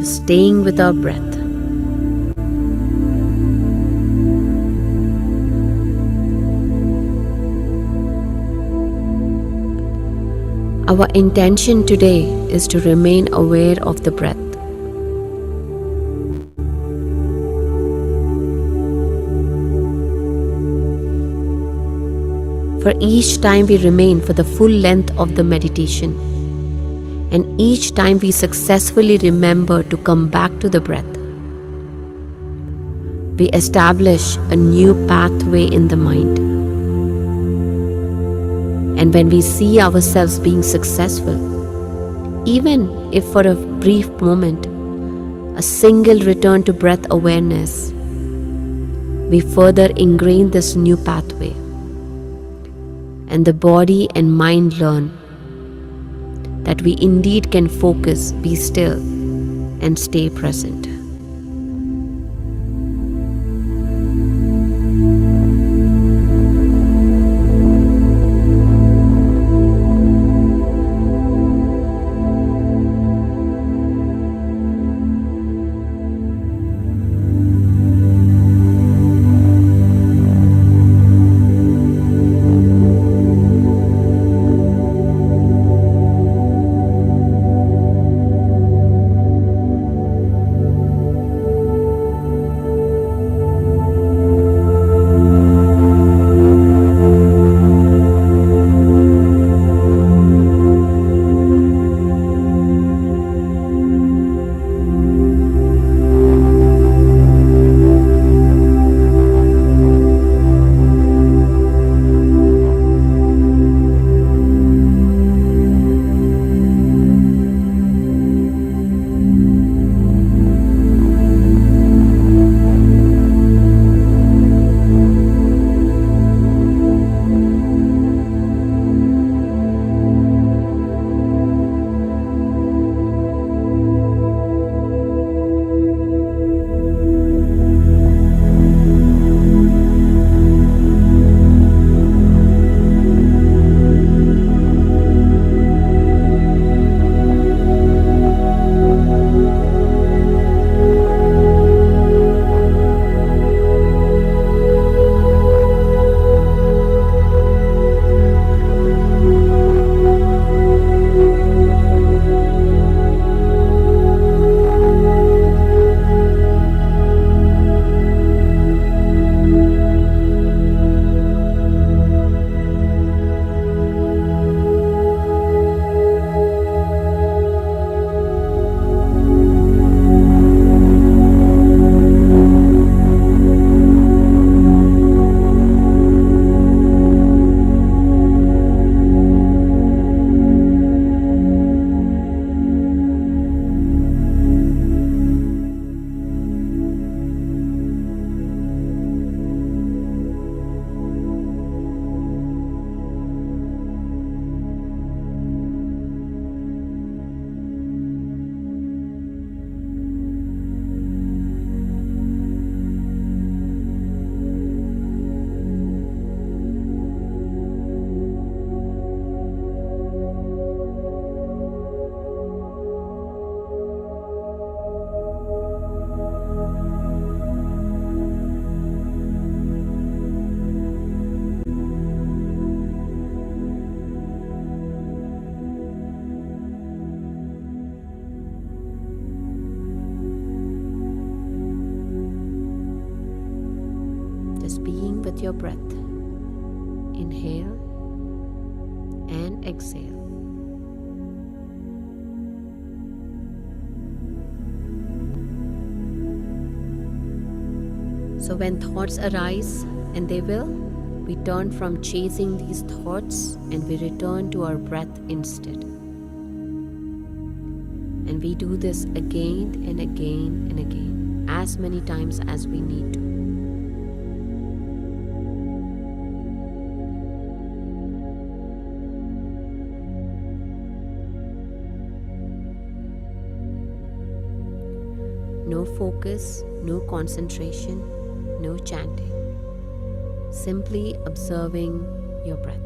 just staying with our breath. Our intention today is to remain aware of the breath. For each time we remain for the full length of the meditation, and each time we successfully remember to come back to the breath, we establish a new pathway in the mind. And when we see ourselves being successful, even if for a brief moment, a single return to breath awareness, we further ingrain this new pathway. And the body and mind learn that we indeed can focus, be still, and stay present. Being with your breath. Inhale and exhale. So when thoughts arise, and they will, we turn from chasing these thoughts and we return to our breath instead. And we do this again and again and again, as many times as we need to. No focus, no concentration, no chanting. Simply observing your breath.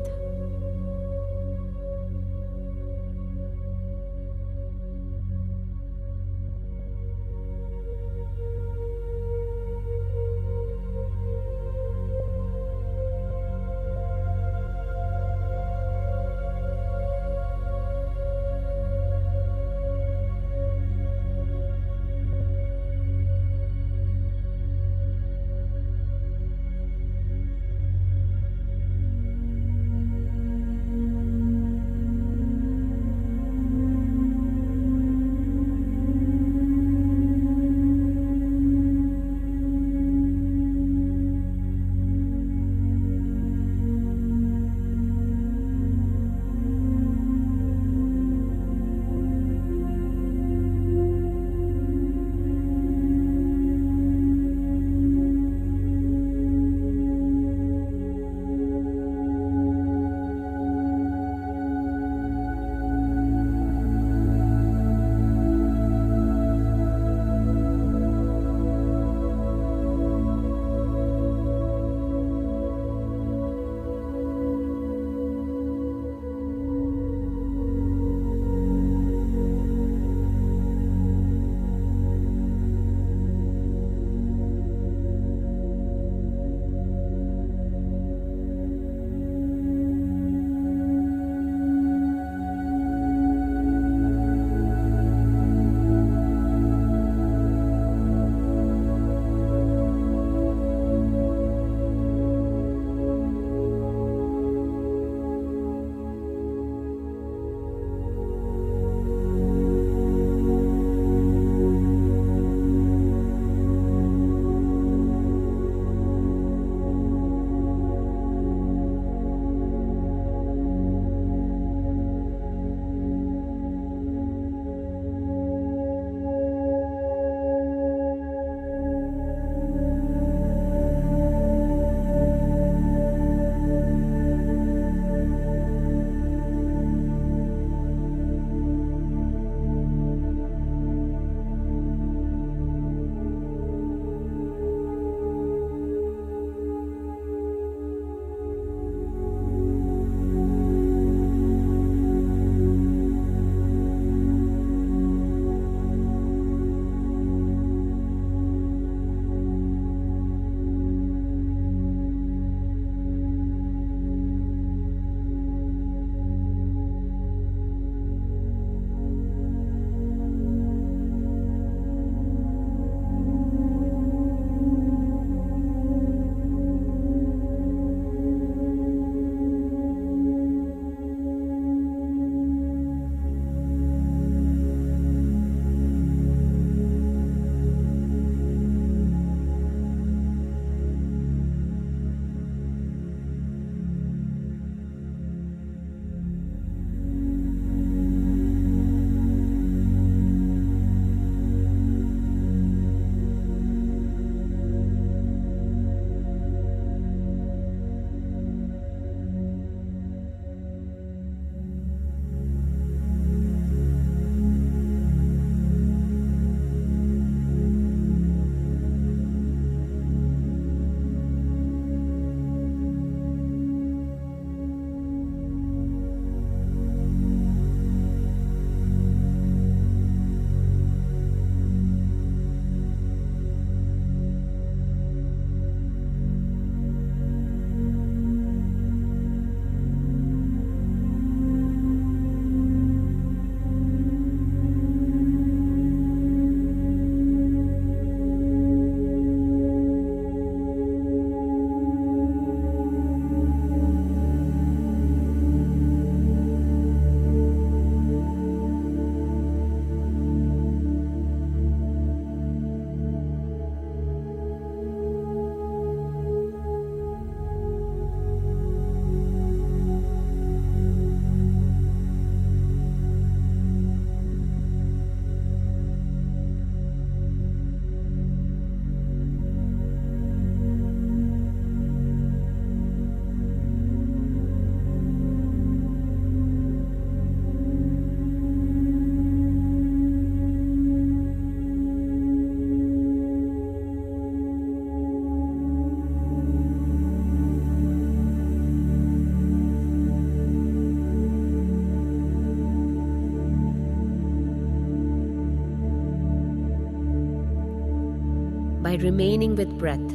By remaining with breath,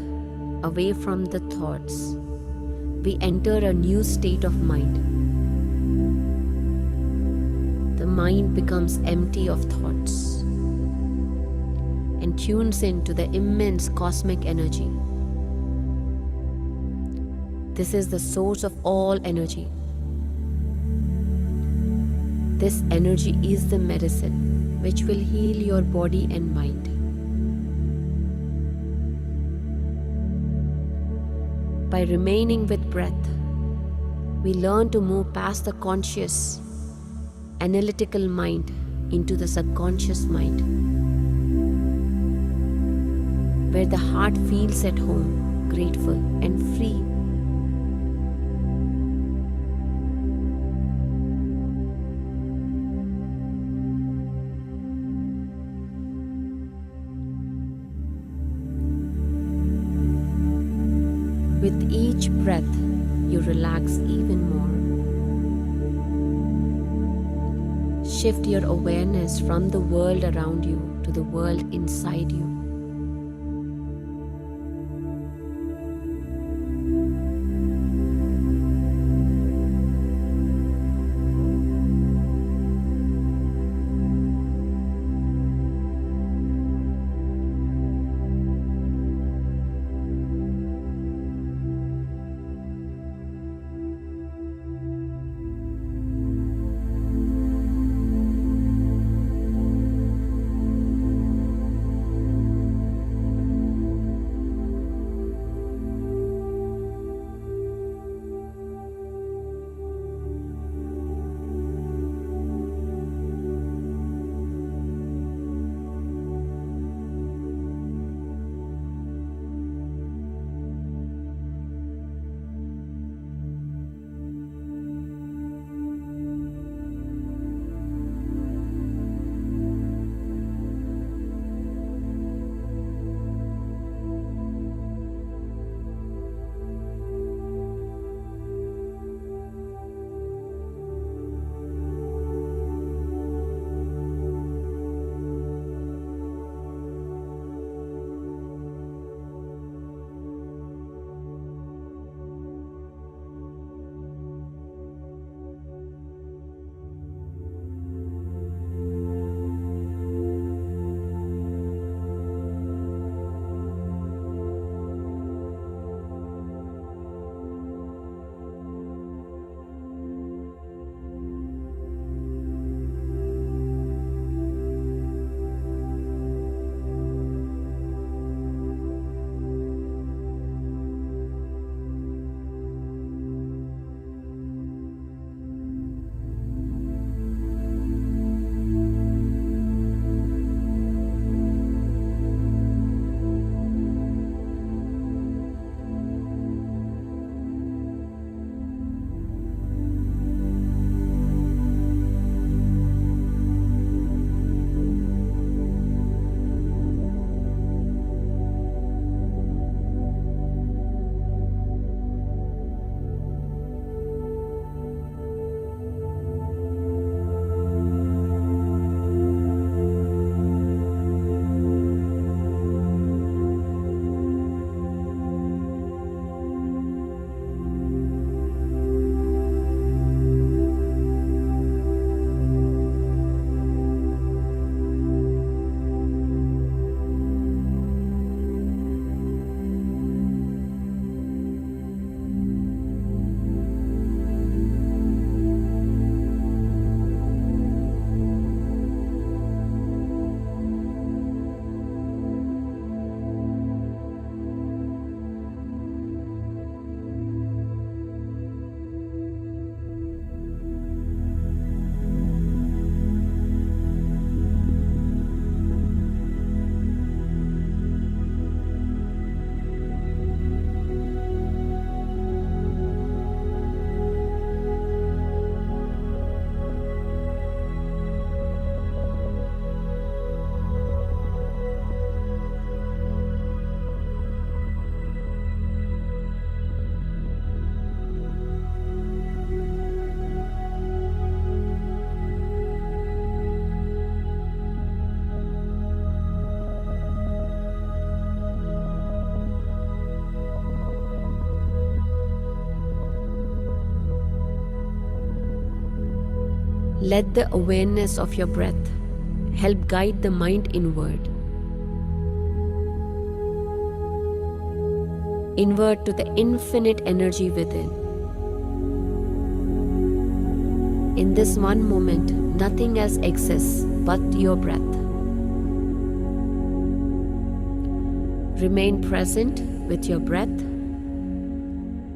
away from the thoughts, we enter a new state of mind. The mind becomes empty of thoughts and tunes into the immense cosmic energy. This is the source of all energy. This energy is the medicine which will heal your body and mind. By remaining with breath, we learn to move past the conscious, analytical mind into the subconscious mind, where the heart feels at home, grateful, and free. With each breath, you relax even more. Shift your awareness from the world around you to the world inside you. Let the awareness of your breath help guide the mind inward to the infinite energy within. In this one moment, nothing else exists but your breath. Remain present with your breath.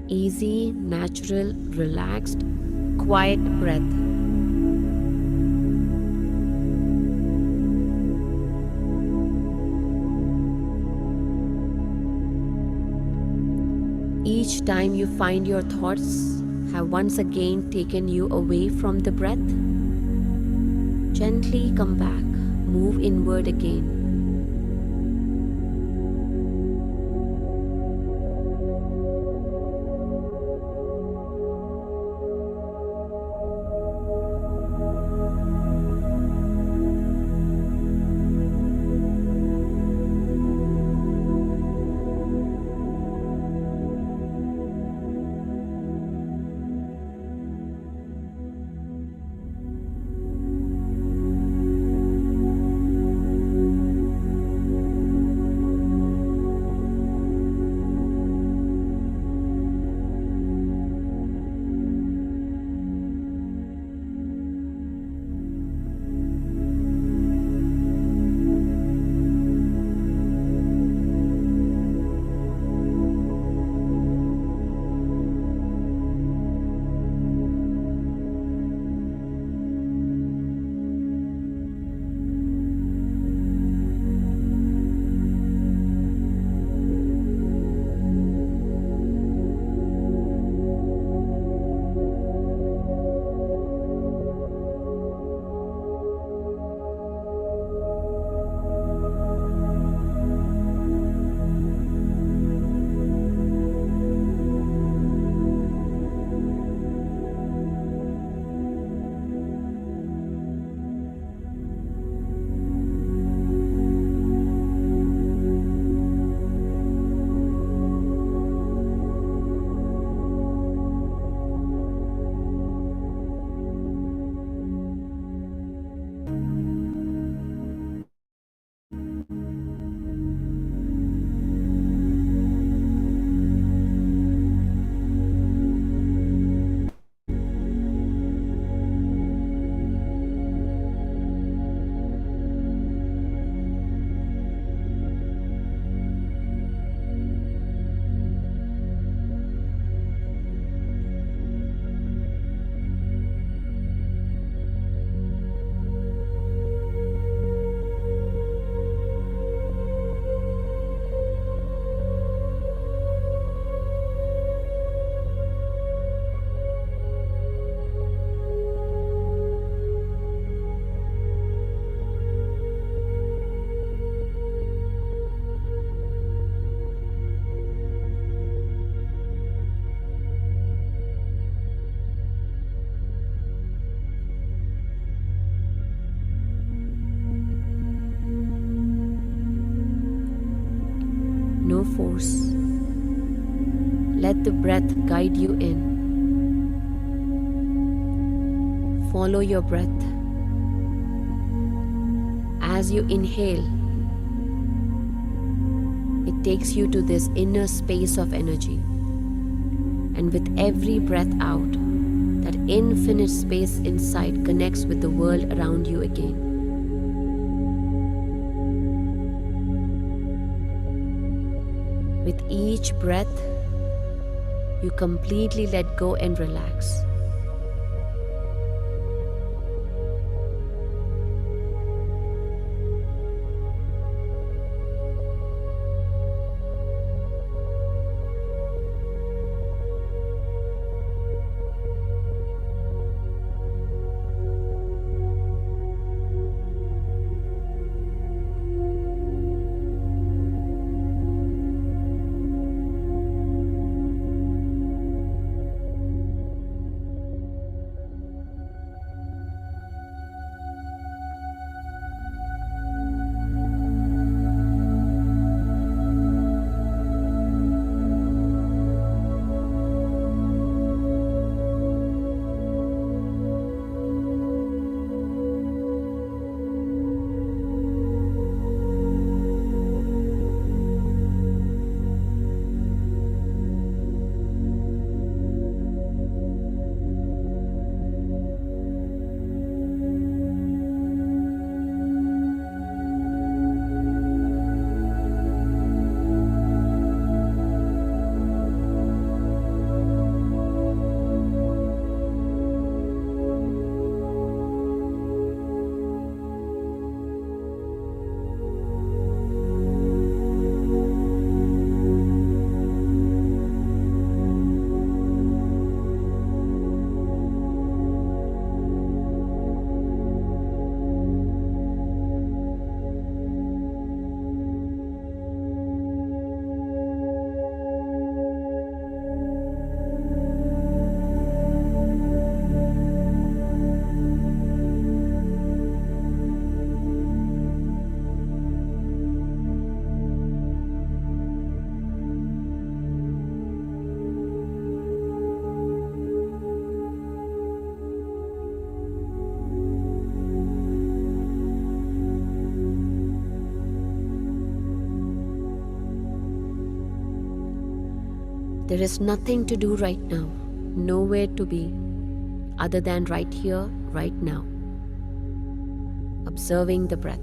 Easy, natural, relaxed, quiet breath. Each time you find your thoughts have once again taken you away from the breath, gently come back, move inward again. No force. Let the breath guide you in. Follow your breath. As you inhale, it takes you to this inner space of energy. And with every breath out, that infinite space inside connects with the world around you again. With each breath, you completely let go and relax. There is nothing to do right now, nowhere to be, other than right here, right now, observing the breath.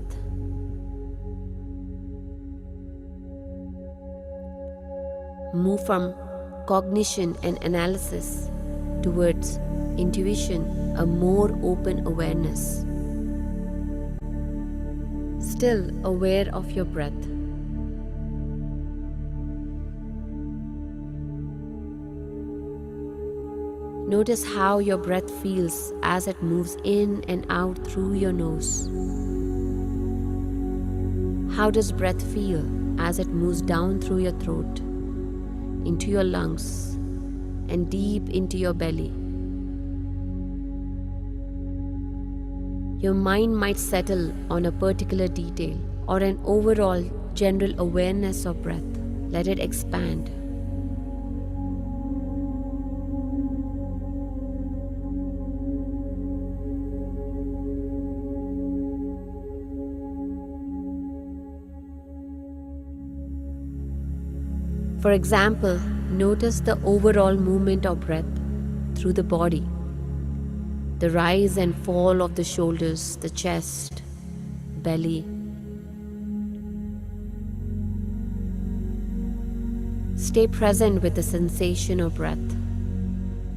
Move from cognition and analysis towards intuition, a more open awareness. Still aware of your breath. Notice how your breath feels as it moves in and out through your nose. How does breath feel as it moves down through your throat, into your lungs, and deep into your belly? Your mind might settle on a particular detail or an overall general awareness of breath. Let it expand. For example, notice the overall movement of breath through the body, the rise and fall of the shoulders, the chest, belly. Stay present with the sensation of breath,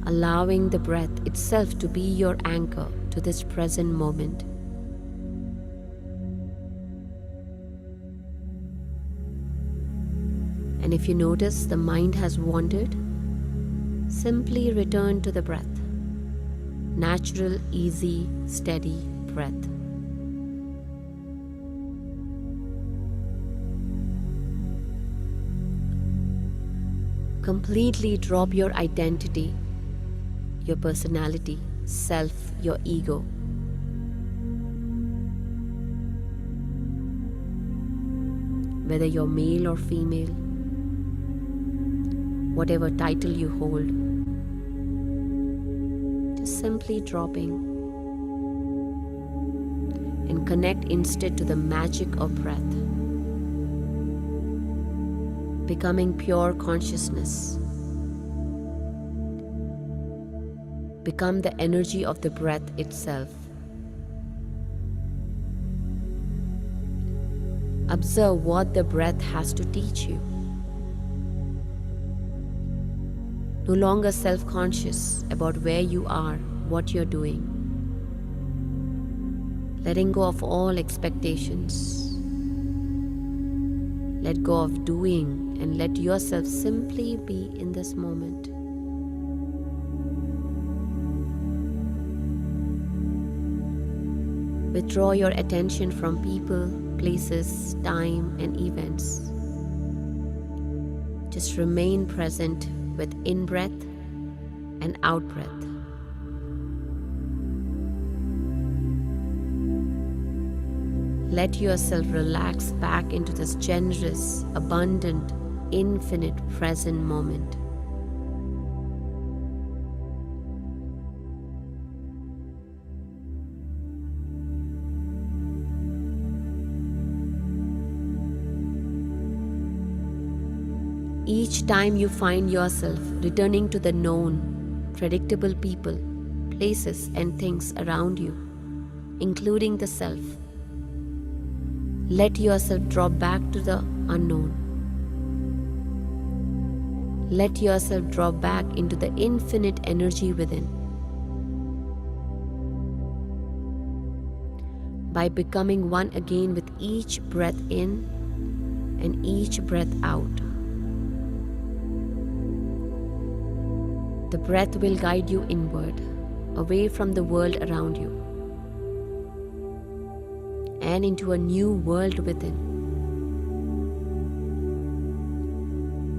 allowing the breath itself to be your anchor to this present moment. And if you notice the mind has wandered, simply return to the breath. Natural, easy, steady breath. Completely drop your identity, your personality, self, your ego. Whether you're male or female, whatever title you hold, just simply dropping and connect instead to the magic of breath, becoming pure consciousness. Become the energy of the breath itself. Observe what the breath has to teach you. No longer self-conscious about where you are, what you're doing. Letting go of all expectations. Let go of doing and let yourself simply be in this moment. Withdraw your attention from people, places, time, and events. Just remain present with in-breath and out-breath. Let yourself relax back into this generous, abundant, infinite present moment. Each time you find yourself returning to the known, predictable people, places, and things around you, including the self, let yourself drop back to the unknown. Let yourself drop back into the infinite energy within. By becoming one again with each breath in and each breath out. The breath will guide you inward, away from the world around you, and into a new world within.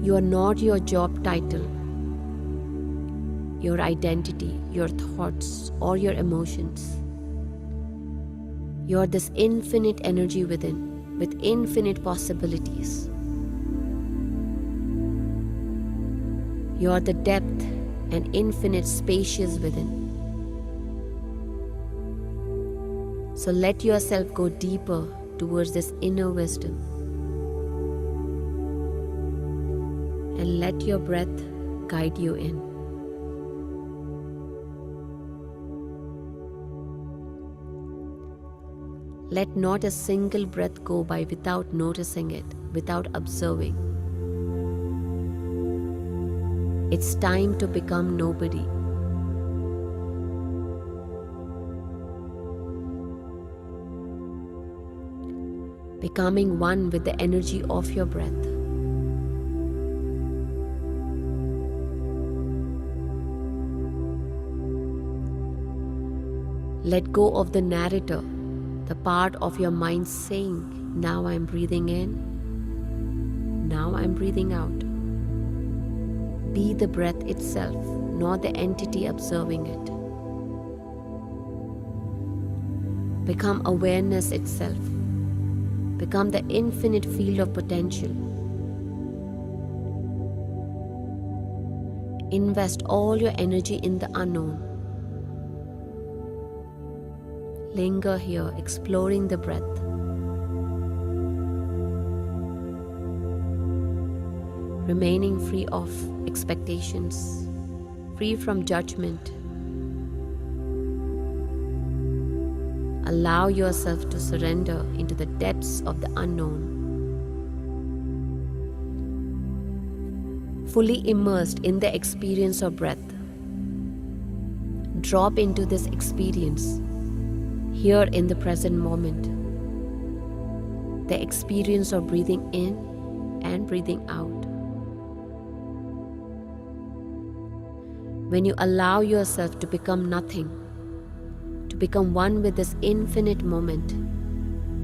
You are not your job title, your identity, your thoughts, or your emotions. You are this infinite energy within, with infinite possibilities. You are the depth and infinite spacious within. So let yourself go deeper towards this inner wisdom. And let your breath guide you in. Let not a single breath go by without noticing it, without observing. It's time to become nobody. Becoming one with the energy of your breath. Let go of the narrator, the part of your mind saying, now I'm breathing in, now I'm breathing out. Be the breath itself, not the entity observing it. Become awareness itself. Become the infinite field of potential. Invest all your energy in the unknown. Linger here, exploring the breath. Remaining free of expectations, free from judgment. Allow yourself to surrender into the depths of the unknown. Fully immersed in the experience of breath. Drop into this experience, here in the present moment. The experience of breathing in and breathing out. When you allow yourself to become nothing, to become one with this infinite moment,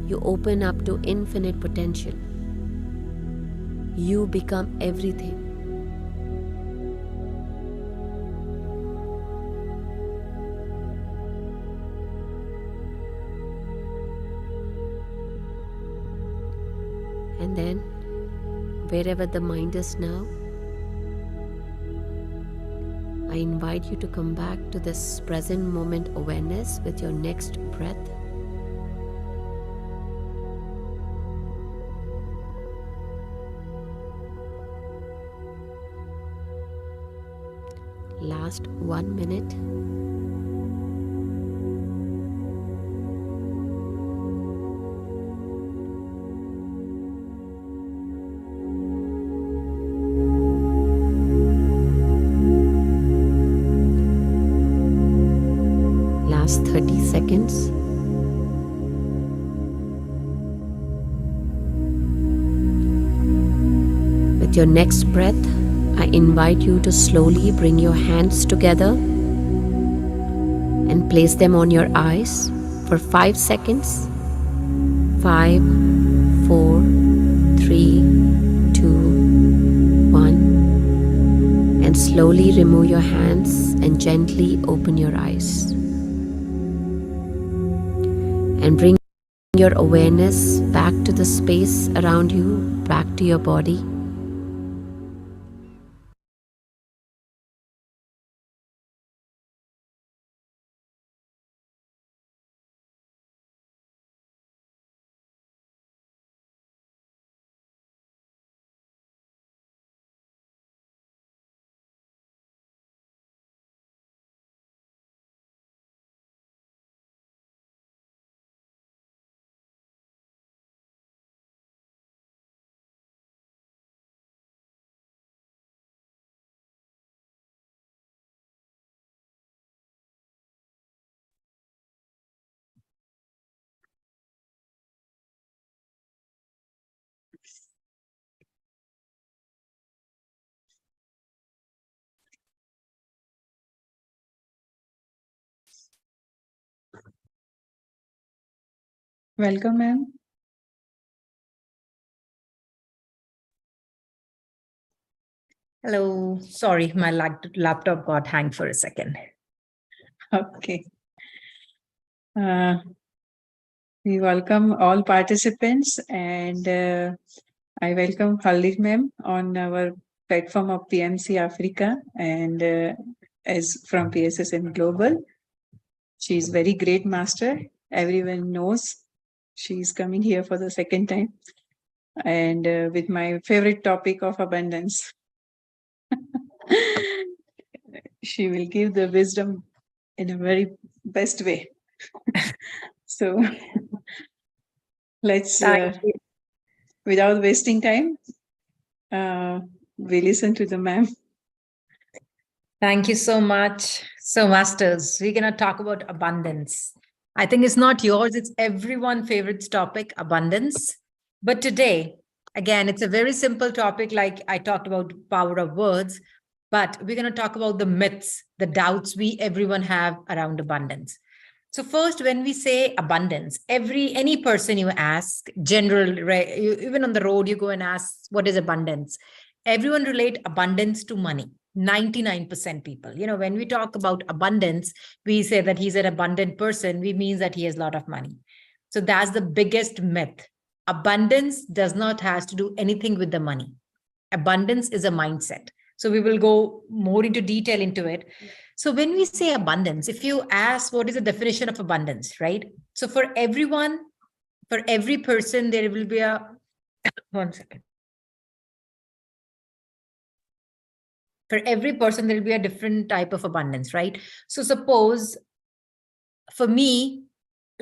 you open up to infinite potential. You become everything. And then, wherever the mind is now, I invite you to come back to this present moment awareness with your next breath. Last 1 minute. Last 30 seconds. With your next breath, I invite you to slowly bring your hands together and place them on your eyes for 5 seconds. 5, 4, 3, 2, 1. And slowly remove your hands and gently open your eyes. And bring your awareness back to the space around you, back to your body. Welcome, ma'am. Hello. Sorry, my laptop got hanged for a second. Okay. We welcome all participants, and I welcome Harleen ma'am on our platform of PMC Africa and as from PSSM Global. She's very great master. Everyone knows she's coming here for the second time, and with my favorite topic of abundance. She will give the wisdom in a very best way. So let's, Thank you. without wasting time, we listen to the ma'am. Thank you so much. So, Masters, we're going to talk about abundance. I think it's not yours, it's everyone's favorite topic, abundance. But today, again, it's a very simple topic, like I talked about power of words, but we're going to talk about the myths, the doubts everyone have around abundance. So first, when we say abundance, any person you ask, general, right, even on the road, you go and ask, what is abundance? Everyone relate abundance to money. 99% people, when we talk about abundance, we say that he's an abundant person. We mean that he has a lot of money. So that's the biggest myth. Abundance does not have to do anything with the money. Abundance is a mindset. So we will go more into detail into it. So when we say abundance, if you ask what is the definition of abundance, right? So for everyone, for every person, there will be a, 1 second. For every person, there will be a different type of abundance, right? So suppose for me,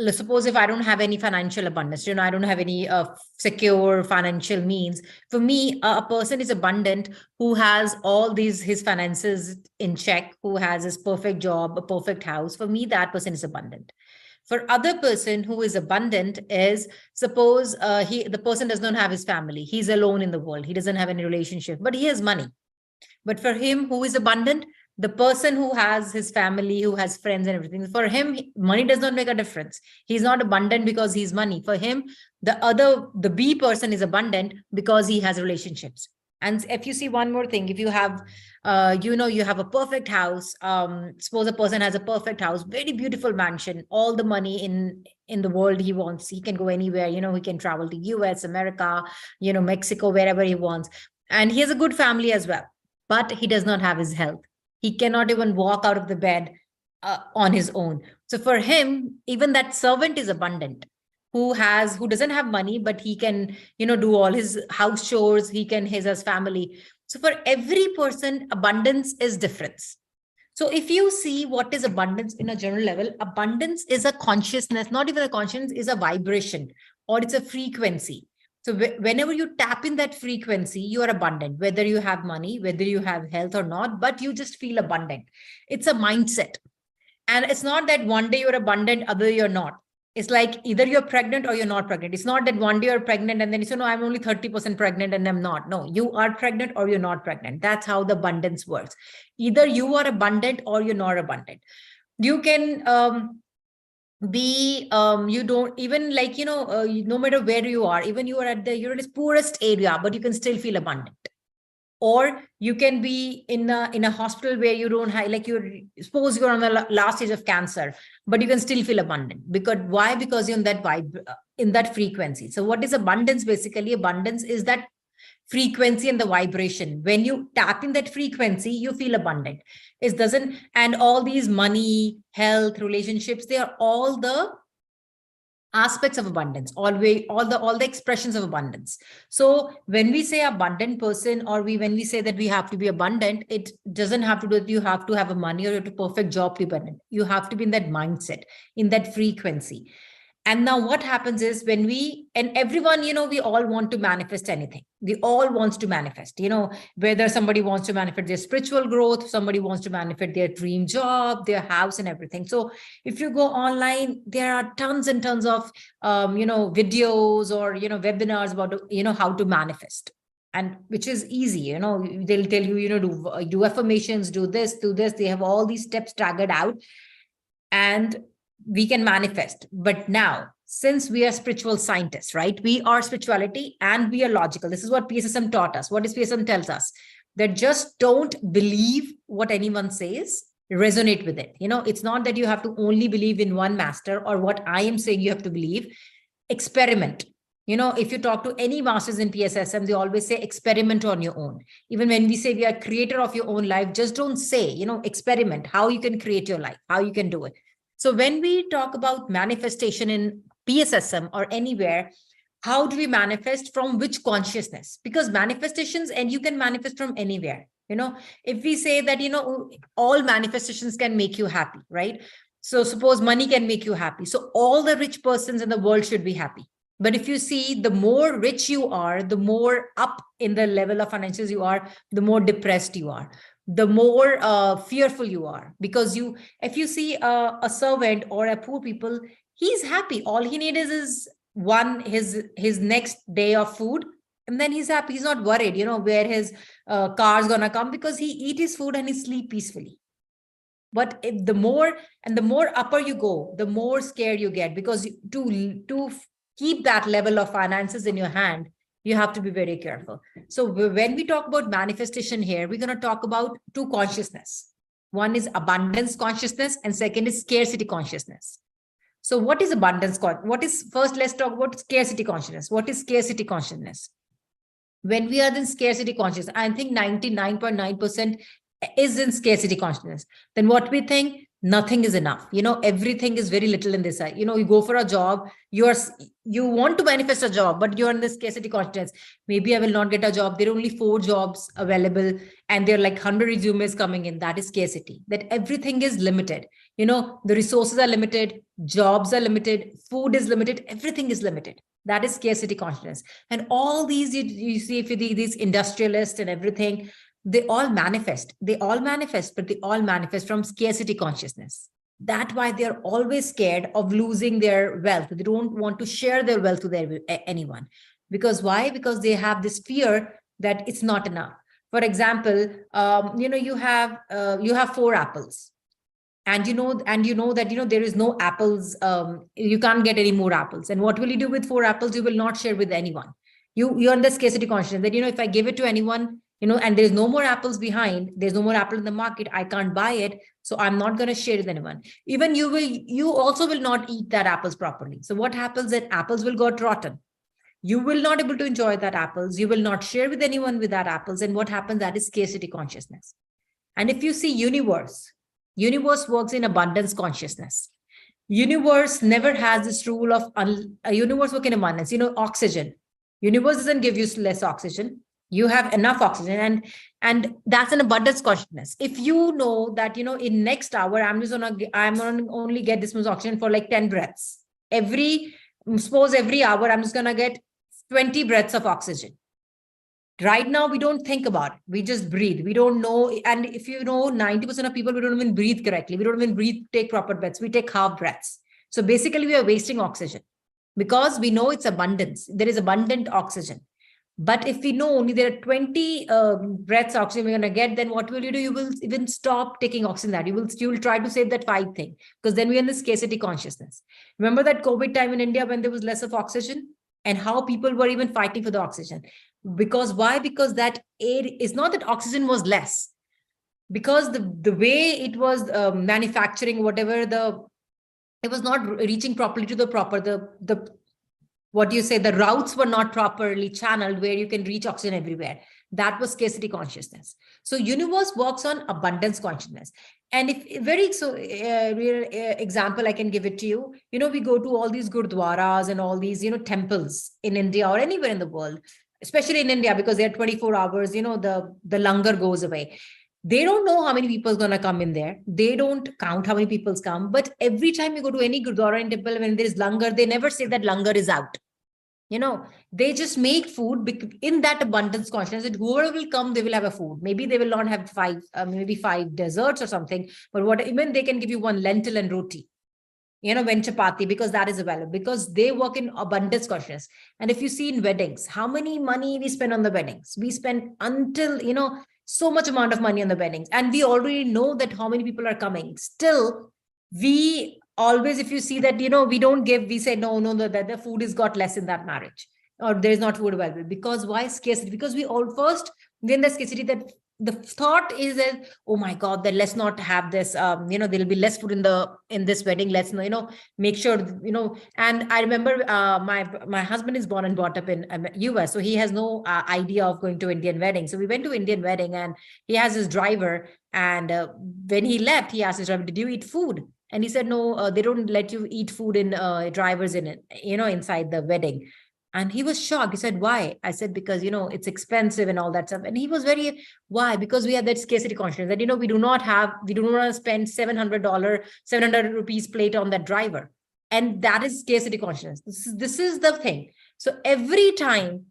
suppose if I don't have any financial abundance, I don't have any secure financial means. For me, a person is abundant who has all his finances in check, who has his perfect job, a perfect house. For me, that person is abundant. For other person who is abundant is, suppose the person does not have his family. He's alone in the world. He doesn't have any relationship, but he has money. But for him, who is abundant, the person who has his family, who has friends and everything, for him, money does not make a difference. He's not abundant because he's money. For him, the B person is abundant because he has relationships. And if you see one more thing, if you have, you have a perfect house, suppose a person has a perfect house, very beautiful mansion, all the money in the world he wants, he can go anywhere, he can travel to US, America, Mexico, wherever he wants. And he has a good family as well, but he does not have his health. He cannot even walk out of the bed on his own. So for him, even that servant is abundant, who doesn't have money, but he can, do all his house chores. He has family. So for every person, abundance is different. So if you see what is abundance in a general level, abundance is a consciousness, not even a consciousness, is a vibration, or it's a frequency. So whenever you tap in that frequency, you are abundant, whether you have money, whether you have health or not, but you just feel abundant. It's a mindset. And it's not that one day you're abundant, other you're not. It's like either you're pregnant or you're not pregnant. It's not that one day you're pregnant and then you say, no, I'm only 30% pregnant and I'm not. No, you are pregnant or you're not pregnant. That's how the abundance works. Either you are abundant or you're not abundant. You can you don't even like, no matter where you are, even you're in the poorest area, but you can still feel abundant. Or you can be in a hospital where you don't have, like, suppose you're on the last stage of cancer, but you can still feel abundant. Because why? Because you're in that vibe, in that frequency. So what is abundance? Basically, abundance is that frequency and the vibration. When you tap in that frequency, you feel abundant. It doesn't, and all these money, health, relationships, they are all the aspects of abundance, all the expressions of abundance. So when we say abundant person, or when we say that we have to be abundant, it doesn't have to do that you have to have a money or you have to perfect job to be abundant. You have to be in that mindset, in that frequency. And now what happens is when everyone, we all want to manifest anything. We all wants to manifest, whether somebody wants to manifest their spiritual growth, somebody wants to manifest their dream job, their house and everything. So if you go online, there are tons and tons of, videos or, webinars about, how to manifest. And which is easy, they'll tell you, do affirmations, do this. They have all these steps staggered out. And we can manifest. But now, since we are spiritual scientists, right? We are spirituality and we are logical. This is what PSSM taught us. What does PSSM tells us? That just don't believe what anyone says, resonate with it. It's not that you have to only believe in one master or what I am saying you have to believe. Experiment. If you talk to any masters in PSSM, they always say experiment on your own. Even when we say we are creator of your own life, just don't say, experiment how you can create your life, how you can do it. So when we talk about manifestation in PSSM or anywhere, how do we manifest, from which consciousness? Because manifestations, and you can manifest from anywhere. If we say that, all manifestations can make you happy, right? So suppose money can make you happy. So all the rich persons in the world should be happy. But if you see, the more rich you are, the more up in the level of financials you are, the more depressed you are, the more fearful you are. Because if you see a servant or a poor people, he's happy. All he needs is his next day of food, and then he's happy. He's not worried, where his car's gonna come, because he eat his food and he sleep peacefully. But if the more upper you go, the more scared you get, because to keep that level of finances in your hand, you have to be very careful. So when we talk about manifestation here, we're going to talk about two consciousness. One is abundance consciousness, and second is scarcity consciousness. So what is abundance? First, let's talk about scarcity consciousness. What is scarcity consciousness? When we are in scarcity consciousness, I think 99.9% is in scarcity consciousness. Then what we think, nothing is enough. Everything is very little in this side. You go for a job, you want to manifest a job, but you're in the scarcity consciousness. Maybe I will not get a job. There are only 4 jobs available, and there are like 100 resumes coming in. That is scarcity. That everything is limited. The resources are limited, jobs are limited, food is limited, everything is limited. That is scarcity consciousness. And all these, you see, if you see these industrialists and everything, they all manifest, but they all manifest from scarcity consciousness. That's why they're always scared of losing their wealth. They don't want to share their wealth to anyone. Because why? Because they have this fear that it's not enough. For example, you have 4 apples. And you know that there is no apples, you can't get any more apples. And what will you do with 4 apples? You will not share with anyone. You're in the scarcity consciousness that, if I give it to anyone, and there's no more apples there's no more apple in the market, I can't buy it, so I'm not going to share it with anyone. Even you also will not eat that apples properly. So what happens, that apples will get rotten. You will not able to enjoy that apples. You will not share with anyone with that apples. And what happens, that is scarcity consciousness. And if you see universe works in abundance consciousness. Universe never has this rule of a universe work in abundance. Oxygen. Universe doesn't give you less oxygen. You have enough oxygen, and that's an abundance consciousness. If you know that, in next hour, I'm gonna only get this much oxygen for like 10 breaths. Suppose every hour, I'm just gonna get 20 breaths of oxygen. Right now, we don't think about it. We just breathe. We don't know. And if 90% of people, we don't even breathe correctly. We don't even take proper breaths. We take half breaths. So basically, we are wasting oxygen because we know it's abundance. There is abundant oxygen. But if we know only there are 20 breaths oxygen we're going to get, then what will you do? You will even stop taking oxygen that. You will try to save that 5 thing, because then we're in the scarcity consciousness. Remember that COVID time in India when there was less of oxygen, and how people were even fighting for the oxygen. Because why? Because that air is not that oxygen was less. Because the way it was manufacturing, it was not reaching properly to the proper, the routes were not properly channeled where you can reach oxygen everywhere. That was scarcity consciousness. So universe works on abundance consciousness. And real example, I can give it to you. We go to all these gurdwaras and all these, temples in India or anywhere in the world, especially in India, because they're 24 hours, the langar goes away. They don't know how many people is going to come in there. They don't count how many people come. But every time you go to any Gurdwara and temple, when there is langar, they never say that langar is out. They just make food in that abundance consciousness that whoever will come, they will have a food. Maybe they will not have 5 desserts or something. But even they can give you 1 lentil and roti, when chapati, because that is available, because they work in abundance consciousness. And if you see in weddings, how many money we spend on the weddings? We spend until, so much amount of money on the weddings, and we already know that how many people are coming. Still, we always, if you see that, we don't give, we say, no, that the food is got less in that marriage, or there is not food available. Because why? Scarcity. Because we're in the scarcity, that the thought is that, oh my God, that let's not have this, there'll be less food in this wedding. Let's, make sure, and I remember my husband is born and brought up in US. So he has no idea of going to Indian wedding. So we went to Indian wedding, and he has his driver. And when he left, he asked his driver, did you eat food? And he said, no, they don't let you eat food in drivers in it, inside the wedding. And he was shocked. He said, why? I said, because, it's expensive and all that stuff. And he was very, why? Because we have that scarcity consciousness that, we do not want to spend $700, 700 rupees plate on that driver. And that is scarcity consciousness. This is the thing. So every time,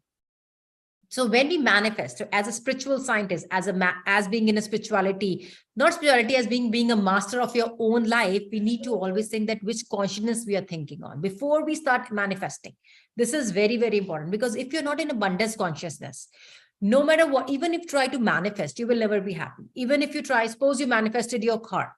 so when we manifest as a spiritual scientist, as being in a spirituality, not spirituality as being a master of your own life, we need to always think that which consciousness we are thinking on before we start manifesting. This is very, very important, because if you're not in abundance consciousness, no matter what, even if you try to manifest, you will never be happy. Even if you try, suppose you manifested your car.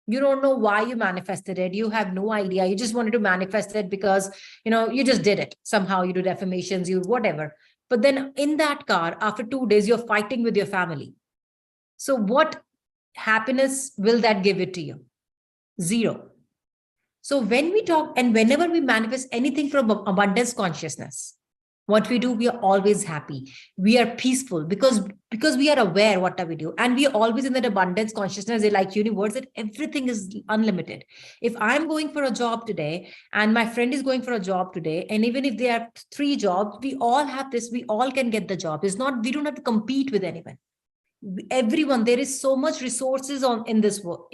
You don't know why you manifested it. You have no idea. You just wanted to manifest it because, you just did it. Somehow you did affirmations, you whatever. But then in that car, after 2 days, you're fighting with your family. So what happiness will that give it to you? Zero. So when we talk and whenever we manifest anything from abundance consciousness, what we do, we are always happy. We are peaceful because we are aware what we do. And we are always in that abundance consciousness, like universe, that everything is unlimited. If I'm going for a job today and my friend is going for a job today, and even if they have 3 jobs, we all have this, we all can get the job. It's not, we don't have to compete with anyone. Everyone, there is so much resources in this work.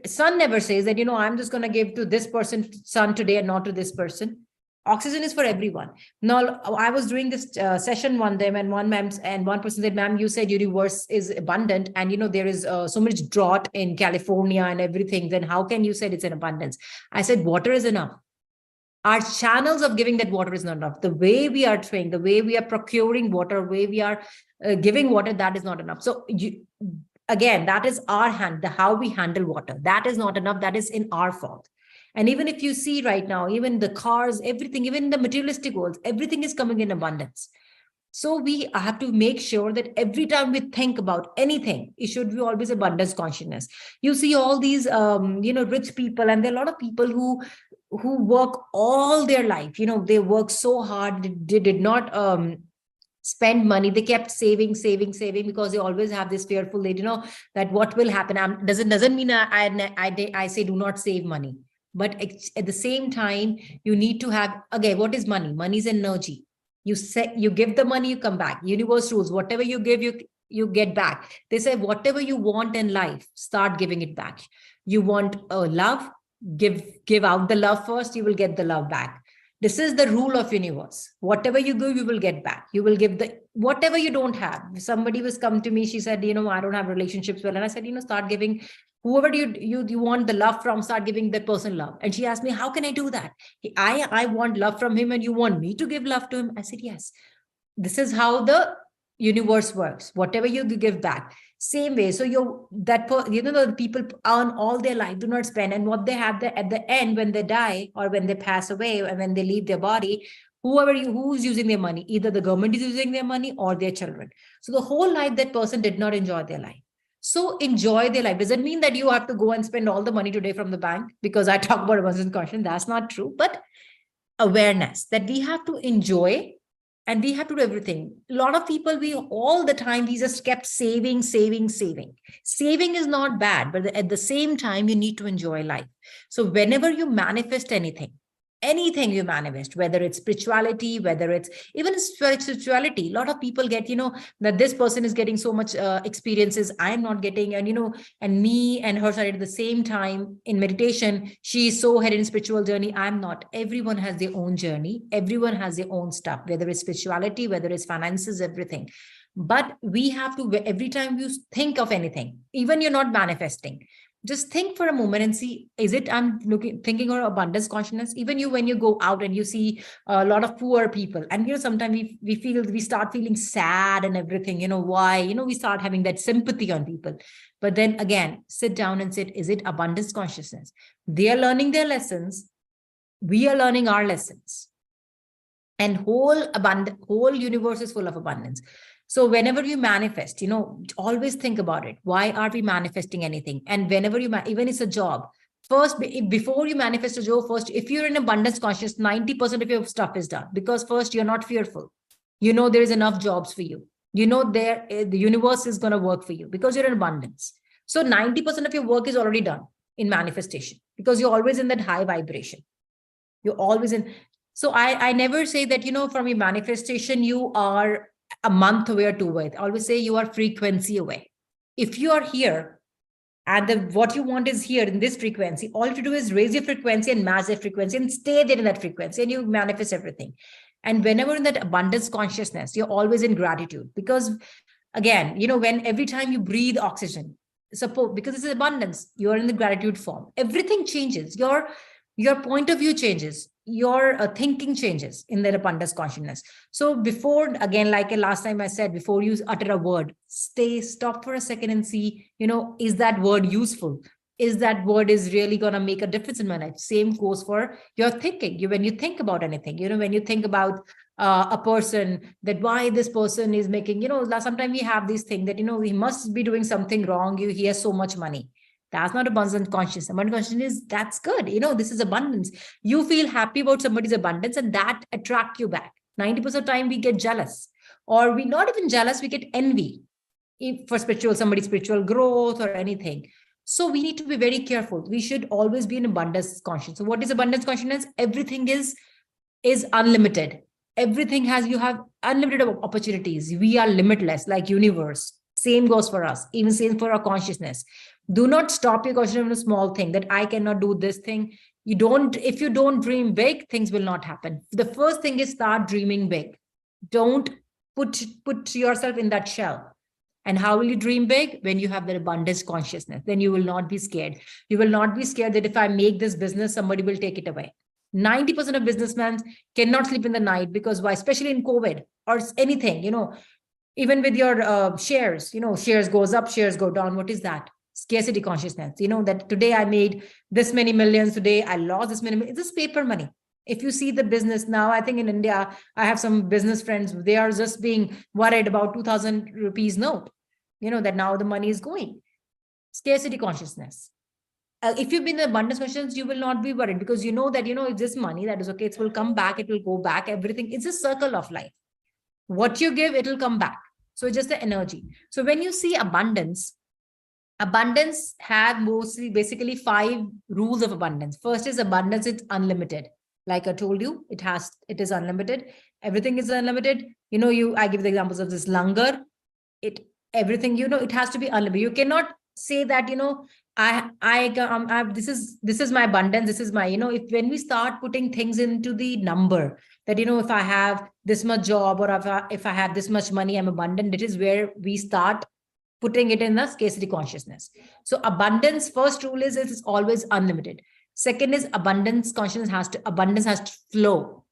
Sun never says that, I'm just going to give to this person sun today and not to this person. Oxygen is for everyone. Now, I was doing this session one day, and one person said, ma'am, you said universe is abundant, and there is so much drought in California and everything. Then how can you say it's in abundance? I said, water is enough. Our channels of giving that water is not enough. The way we are trained, the way we are procuring water, the way we are giving water, that is not enough. So again, that is our hand, how we handle water. That is not enough. That is in our fault. And even if you see right now, even the cars, everything, even the materialistic world, everything is coming in abundance. So we have to make sure that every time we think about anything, it should be always abundance consciousness. You see all these, rich people, and there are a lot of people who work all their life. They work so hard. They did not spend money. They kept saving because they always have this fearful, that what will happen. Doesn't mean I say do not save money. But at the same time, you need to have, again, what is money? Money is energy. You give the money, you come back. Universe rules, whatever you give, you get back. They say, whatever you want in life, start giving it back. You want love, give out the love first, you will get the love back. This is the rule of universe. Whatever you give, you will get back. You will give whatever you don't have. Somebody was come to me, she said, I don't have relationships well. And I said, start giving. Whoever you want the love from, start giving that person love. And she asked me, how can I do that? I want love from him and you want me to give love to him? I said, yes. This is how the universe works. Whatever you give back. Same way. So the people earn all their life, do not spend. And what they have at the end, when they die or when they pass away and when they leave their body, who's using their money, either the government is using their money or their children. So the whole life, that person did not enjoy their life. So enjoy their life. Does it mean that you have to go and spend all the money today from the bank? Because I talk about abundance consciousness. That's not true. But awareness that we have to enjoy and we have to do everything. A lot of people, all the time, we just kept saving. Saving is not bad, but at the same time, you need to enjoy life. So whenever you manifest anything you manifest, whether it's spirituality, whether it's even spirituality, a lot of people get, that this person is getting so much experiences I'm not getting. And, and me and her started at the same time in meditation. She's so headed in spiritual journey. I'm not. Everyone has their own journey. Everyone has their own stuff, whether it's spirituality, whether it's finances, everything. But we have to, every time you think of anything, even you're not manifesting, just think for a moment and see, is it I'm thinking of abundance consciousness? Even when you go out and you see a lot of poor people, and sometimes we start feeling sad and everything, why, we start having that sympathy on people. But then again, sit down and say, is it abundance consciousness? They are learning their lessons. We are learning our lessons. And whole universe is full of abundance. So whenever you manifest, always think about it. Why are we manifesting anything? And whenever even it's a job, first, before you manifest a job, first, if you're in abundance conscious, 90% of your stuff is done, because first, you're not fearful. There is enough jobs for you. The universe is going to work for you because you're in abundance. So 90% of your work is already done in manifestation because you're always in that high vibration. You're always in. So I never say that, from your manifestation, you are a month away or 2 away. I always say you are frequency away. If you are here and what you want is here in this frequency, all you have to do is raise your frequency and match that frequency and stay there in that frequency, and you manifest everything. And whenever in that abundance consciousness, you're always in gratitude, because again, when every time you breathe oxygen, suppose, because this is abundance, you're in the gratitude form, everything changes. Your point of view changes, your thinking changes in that abundance consciousness. So before, again, like last time I said, before you utter a word, stop for a second and see, is that word useful? Is that word is really going to make a difference in my life? Same goes for your thinking. When you think about anything, when you think about a person, that why this person is making, sometimes we have these things that, he must be doing something wrong. He has so much money. That's not abundant consciousness. Abundant consciousness is, that's good. This is abundance. You feel happy about somebody's abundance, and that attract you back. 90% of the time we get jealous, or we not even jealous, we get envy. If for somebody's spiritual growth or anything. So we need to be very careful. We should always be in abundance consciousness. So what is abundance consciousness? Everything is unlimited. Everything you have unlimited opportunities. We are limitless, like universe. Same goes for us, even same for our consciousness. Do not stop your consciousness on a small thing that I cannot do this thing. If you don't dream big, things will not happen. The first thing is start dreaming big. Don't put yourself in that shell. And how will you dream big? When you have that abundance consciousness, then you will not be scared. You will not be scared that if I make this business, somebody will take it away. 90% of businessmen cannot sleep in the night because why? Especially in COVID or anything, even with your shares, shares goes up, shares go down. What is that? Scarcity consciousness. That today I made this many millions, today I lost this many millions. It's just paper money. If you see the business now, I think in India, I have some business friends, they are just being worried about 2,000 rupees note, that now the money is going. Scarcity consciousness. If you've been in abundance consciousness, you will not be worried, because that, it's this money that is okay. It will come back. It will go back. Everything. It's a circle of life. What you give, it will come back. So it's just the energy. So when you see abundance has basically 5 rules of abundance. First is abundance. It's unlimited. Like I told you, it is unlimited. Everything is unlimited. I give the examples of this langar. Everything, it has to be unlimited. You cannot say that, this is my abundance. This is my, when we start putting things into the number that, if I have this much job, or if I have this much money, I'm abundant. It is where we start putting it in the scarcity consciousness. So abundance, first rule is it's always unlimited. Second is abundance consciousness abundance has to flow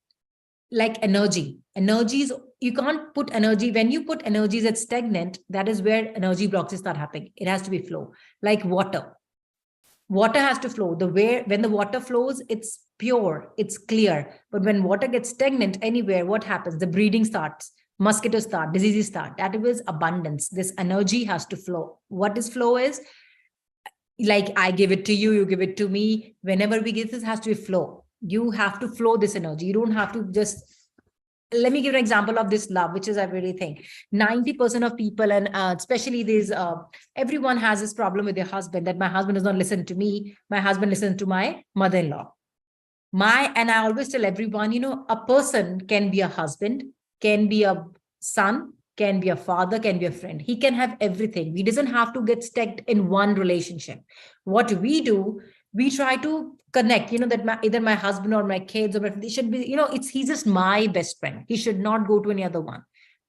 like energy. You can't put energy. When you put energies that's stagnant, that is where energy blocks start happening. It has to be flow, like water. Water has to flow. When the water flows, it's pure, it's clear. But when water gets stagnant anywhere, what happens? The breeding starts, mosquitoes start, diseases start. That is abundance. This energy has to flow. What is flow is? Like I give it to you, you give it to me. Whenever we give, this has to be flow. You have to flow this energy. You don't have to just, let me give an example of this love, which is I really think 90% of people, and especially these, everyone has this problem with their husband, that my husband does not listen to me. My husband listens to my mother-in-law. And I always tell everyone, a person can be a husband, can be a son, can be a father, can be a friend. He can have everything. He doesn't have to get stuck in one relationship. What we do, we try to connect, that either my husband or my kids, or they should be, he's just my best friend. He should not go to any other one.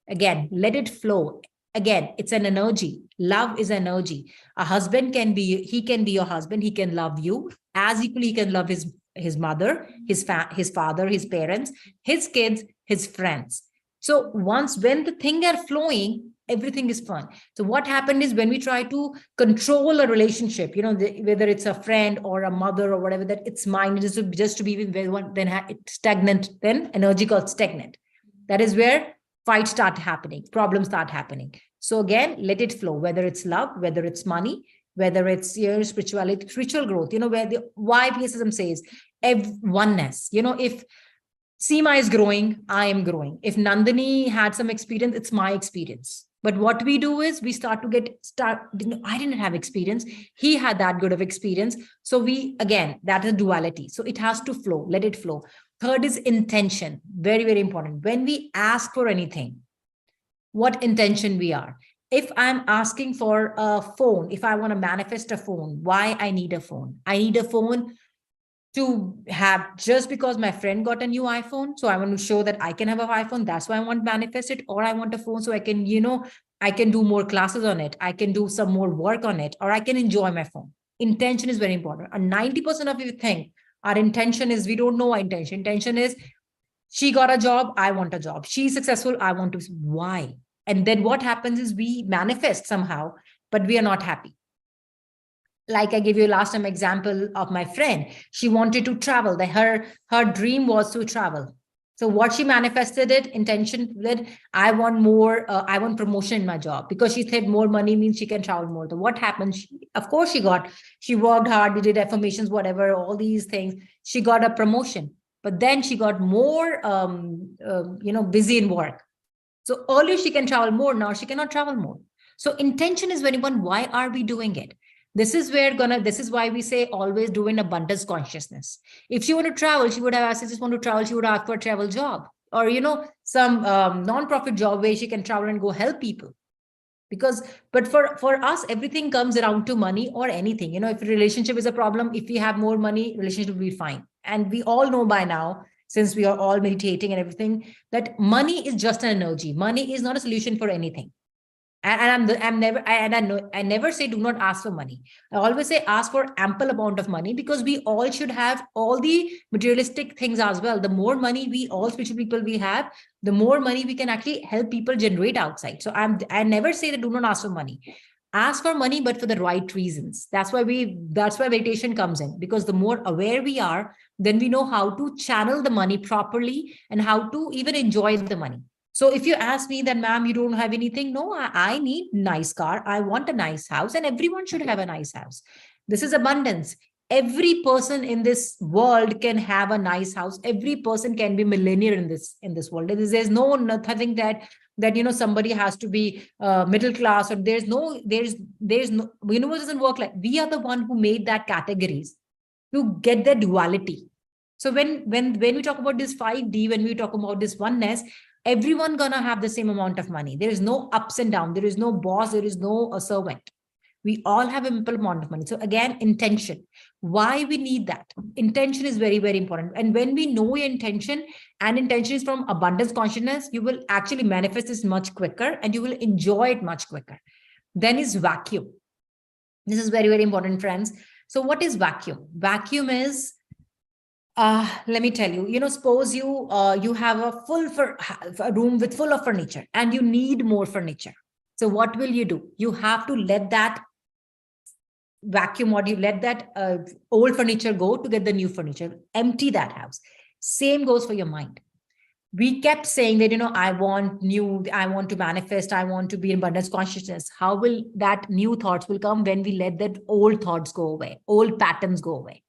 Again, let it flow. Again, it's an energy. Love is energy. A husband he can be your husband. He can love you as equally. He can love his mother, his father, his parents, his kids, his friends. So when the things are flowing, everything is fun. So what happened is, when we try to control a relationship, whether it's a friend or a mother or whatever, that it's mine, it is just to be with one, then it's stagnant, then energy called stagnant. That is where fights start happening, problems start happening. So again, let it flow, whether it's love, whether it's money, whether it's your spirituality, spiritual growth, where the why PSSM says oneness. If Seema is growing, I am growing. If Nandini had some experience, it's my experience. But what we do is we start, I didn't have experience. He had that good of experience. So that is duality. So it has to flow. Let it flow. Third is intention. Very, very important. When we ask for anything, what intention we are. If I'm asking for a phone, if I want to manifest a phone, why I need a phone? I need a phone to have just because my friend got a new iPhone. So I want to show that I can have an iPhone. That's why I want to manifest it. Or I want a phone so I can, I can do more classes on it. I can do some more work on it, or I can enjoy my phone. Intention is very important. And 90% of you think our intention is, we don't know our intention. Intention is, she got a job, I want a job. She's successful, I want to. Why? And then what happens is we manifest somehow, but we are not happy. Like I gave you last time example of my friend. She wanted to travel. Her dream was to travel. So what she manifested it, intention that I want more, I want promotion in my job, because she said more money means she can travel more. So what happened? Of course she worked hard, did affirmations, whatever, all these things. She got a promotion, but then she got more, busy in work. So earlier she can travel more, now she cannot travel more. So intention is very important. Why are we doing it? This is why we say always do in abundance consciousness. If she want to travel, she would have asked, I just want to travel. She would ask for a travel job, or, some non-profit job where she can travel and go help people. But for us, everything comes around to money or anything. If a relationship is a problem, if we have more money, relationship will be fine. And we all know by now, since we are all meditating and everything, that money is just an energy. Money is not a solution for anything. And I never say do not ask for money. I always say ask for ample amount of money, because we all should have all the materialistic things as well. The more money all spiritual people we have, the more money we can actually help people generate outside. So I never say that do not ask for money. Ask for money, but for the right reasons. That's why meditation comes in, because the more aware we are, then we know how to channel the money properly and how to even enjoy the money. So if you ask me that, ma'am, you don't have anything, no, I need nice car. I want a nice house, and everyone should have a nice house. This is abundance. Every person in this world can have a nice house. Every person can be millionaire in this world. There's nothing that somebody has to be middle class, or there's no universe doesn't work like. We are the one who made that categories to get the duality. So when we talk about this 5D, when we talk about this oneness, everyone gonna have the same amount of money. There is no ups and downs. There is no boss. There is no servant. We all have an ample amount of money. So again, intention. Why we need that? Intention is very, very important. And when we know your intention, and intention is from abundance consciousness, you will actually manifest this much quicker, and you will enjoy it much quicker. Then is vacuum. This is very, very important, friends. So what is vacuum? Vacuum is, let me tell you, suppose you have a room with full of furniture, and you need more furniture. So what will you do? You have to let that vacuum, or you let that old furniture go to get the new furniture, empty that house. Same goes for your mind. We kept saying that, I want to manifest, I want to be in abundance consciousness. How will that new thoughts will come? When we let that old thoughts go away, old patterns go away.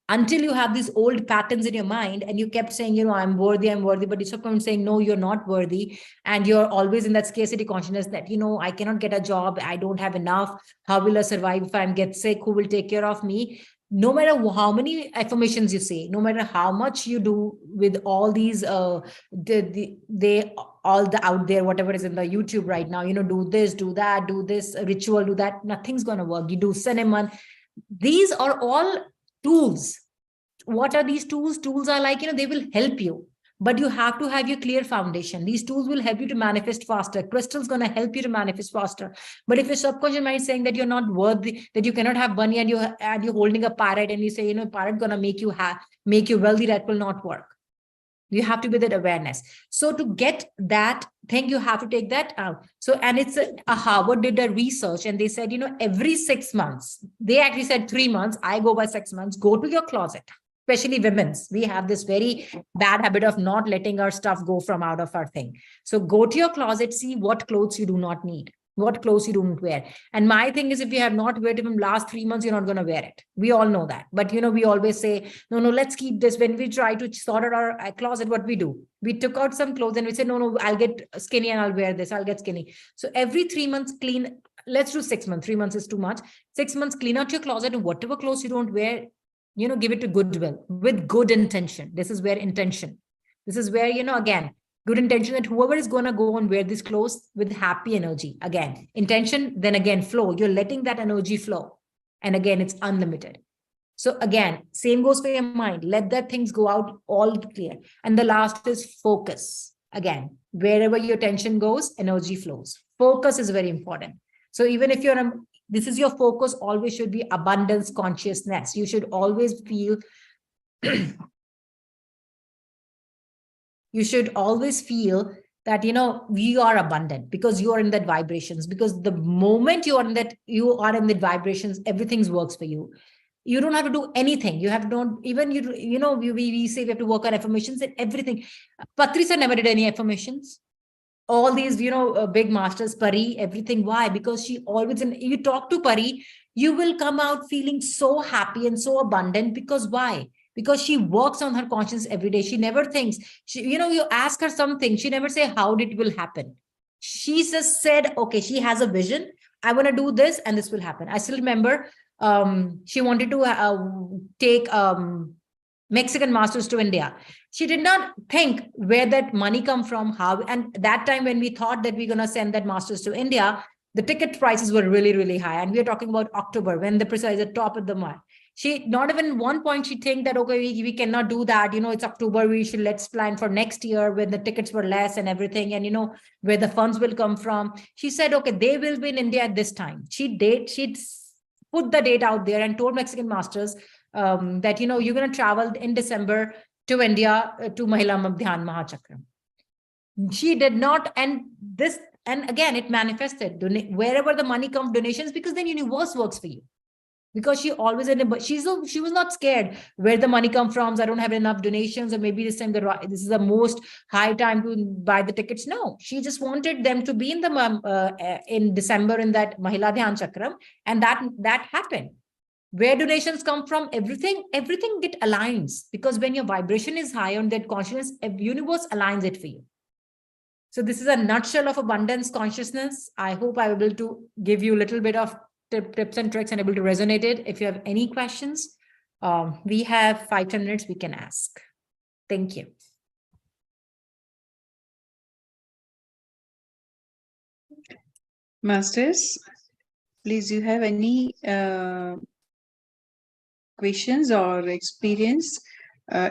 Until you have these old patterns in your mind, and you kept saying, I'm worthy, but you kept saying, no, you're not worthy. And you're always in that scarcity consciousness that, I cannot get a job. I don't have enough. How will I survive if I get sick? Who will take care of me? No matter how many affirmations you say, no matter how much you do with all these, all the out there, whatever is in the YouTube right now, do this, do that, do this ritual, do that, nothing's going to work. You do cinnamon. These are all tools. What are these tools? Tools are like, they will help you, but you have to have your clear foundation. These tools will help you to manifest faster. Crystal's going to help you to manifest faster. But if your subconscious mind is saying that you're not worthy, that you cannot have money, and you're holding a parrot, and you say, parrot going to make you wealthy, that will not work. You have to be that awareness. So to get that thing, you have to take that out. So, and it's Harvard did a research, and they said, every 6 months, they actually said 3 months, I go by 6 months, go to your closet, especially women's. We have this very bad habit of not letting our stuff go from out of our thing. So go to your closet, see what clothes you do not need, what clothes you don't wear. And my thing is, if you have not wear it in the last 3 months, you're not going to wear it. We all know that. But, we always say, no, let's keep this. When we try to sort out our closet, what we do? We took out some clothes and we said, no, I'll get skinny and I'll wear this. I'll get skinny. So every 3 months, clean. Let's do 6 months. 3 months is too much. 6 months, clean out your closet, and whatever clothes you don't wear, give it to goodwill with good intention. This is where intention, this is where, again, good intention, that whoever is going to go and wear this clothes with happy energy, again, intention, then again, flow. You're letting that energy flow. And again, it's unlimited. So again, same goes for your mind. Let that things go out all clear. And the last is focus. Again, wherever your attention goes, energy flows. Focus is very important. So even if this is your focus, always should be abundance consciousness. You should always feel, you should always feel that, you are abundant because you are in that vibrations, because the moment you are in the vibrations, everything works for you. You don't have to do anything. You have not even, we say we have to work on affirmations and everything. Patri sir never did any affirmations. All these, big masters, Pari, everything. Why? Because she always, you talk to Pari, you will come out feeling so happy and so abundant. Because why? Because she works on her conscience every day. She never thinks, you ask her something, she never say how it will happen. She just said, okay, she has a vision. I want to do this and this will happen. I still remember she wanted to take Mexican masters to India. She did not think where that money come from, how. And that time when we thought that we're going to send that masters to India, the ticket prices were really, really high. And we are talking about October, when the price is at top of the month. She, not even one point she think that, okay, we cannot do that. It's October. Let's plan for next year when the tickets were less and everything. And, where the funds will come from. She said, okay, they will be in India at this time. She'd put the date out there and told Mexican masters that, you're going to travel in December to India to Mahila Dhyan Mahachakram. She did not. And again, it manifested wherever the money comes, donations, because then universe works for you. Because she always she was not scared where the money come from. I don't have enough donations, or maybe this time this is the most high time to buy the tickets. No, she just wanted them to be in December in that Mahila Dhyan Chakram, and that happened. Where donations come from, everything get aligns, because when your vibration is high on that consciousness, universe aligns it for you. So this is a nutshell of abundance consciousness. I hope I will be able to give you a little bit of tips and tricks and able to resonate it. If you have any questions, we have 5-10 minutes we can ask. Thank you. Masters, please, you have any questions or experience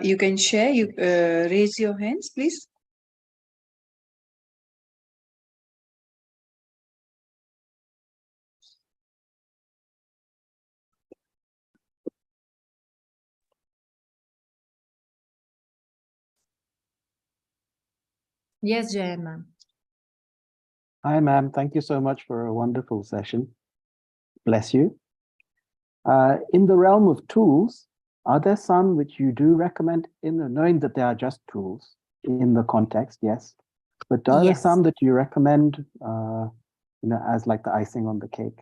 you can share? You raise your hands, please. Yes, Jaya ma'am. Hi, ma'am. Thank you so much for a wonderful session. Bless you. In the realm of tools, are there some which you do recommend, knowing that they are just tools in the context, yes, but are there some that you recommend, as like the icing on the cake?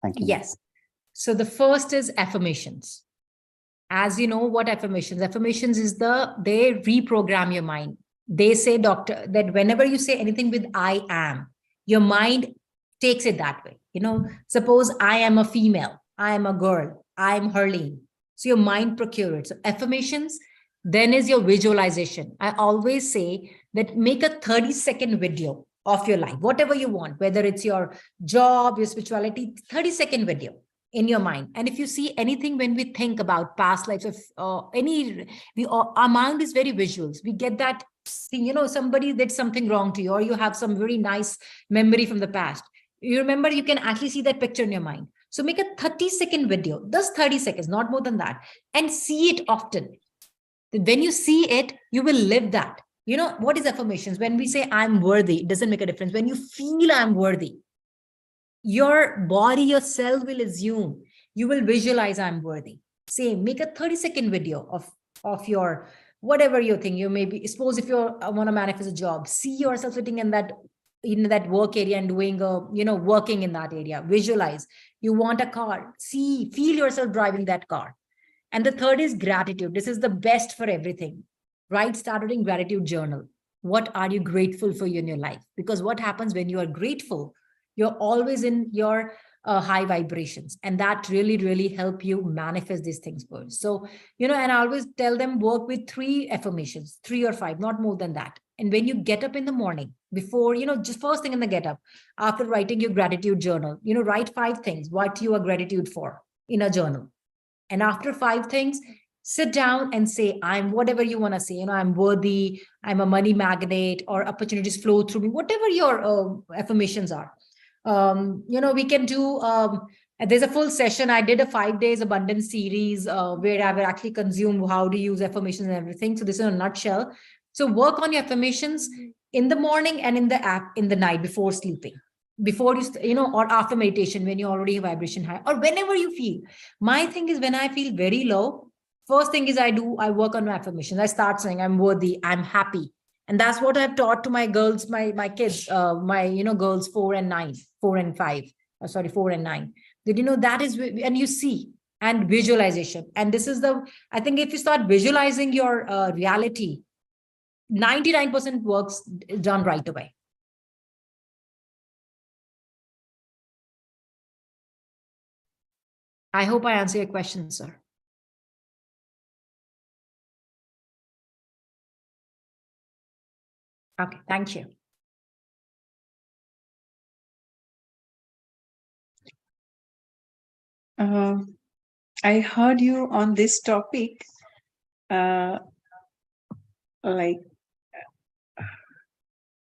Thank you. Yes. So the first is affirmations. As you know what affirmations is, they reprogram your mind. They say, doctor, that whenever you say anything with I am, your mind takes it that way. Suppose I am a female, I am a girl, I am Harleen. So your mind procure it. So affirmations, then is your visualization. I always say that make a 30-second video of your life, whatever you want, whether it's your job, your spirituality, 30-second video in your mind. And if you see anything, when we think about past lives of our mind is very visuals. We get that, somebody did something wrong to you, or you have some very nice memory from the past. You remember, you can actually see that picture in your mind. So make a 30-second video, just 30 seconds, not more than that, and see it often. When you see it, you will live that. What is affirmations? When we say I'm worthy, it doesn't make a difference. When you feel I'm worthy, your body, your cell will assume, you will visualize I'm worthy. Same, make a 30-second video of your, whatever you think. You may be, suppose if you want to manifest a job, see yourself sitting in that work area and doing working in that area. Visualize. You want a car, feel yourself driving that car. And the third is gratitude. This is the best for everything. Start writing gratitude journal. What are you grateful for in your life? Because what happens when you are grateful, you're always in your high vibrations, and that really help you manifest these things first. So, and I always tell them, work with 3 affirmations, 3 or 5, not more than that. And when you get up in the morning, before, just first thing in the get up, after writing your gratitude journal, write 5 things what you are gratitude for in a journal. And after 5 things, sit down and say, I'm whatever you want to say, I'm worthy, I'm a money magnet, or opportunities flow through me, whatever your affirmations are. We can do, there's a full session. I did a 5 days abundance series where I will actually consume how to use affirmations and everything. So this is a nutshell. So work on your affirmations in the morning and in the night before sleeping, before you, or after meditation, when you already have vibration high, or whenever you feel. My thing is, when I feel very low, first thing is I work on my affirmations. I start saying, I'm worthy, I'm happy. And that's what I've taught to my girls, my kids, my, girls 4 and 9, 4 and 5, 4 and 9, that, that is, and you see, and visualization. And this is I think if you start visualizing your reality, 99% works done right away. I hope I answer your question, sir. Okay, thank you. I heard you on this topic, like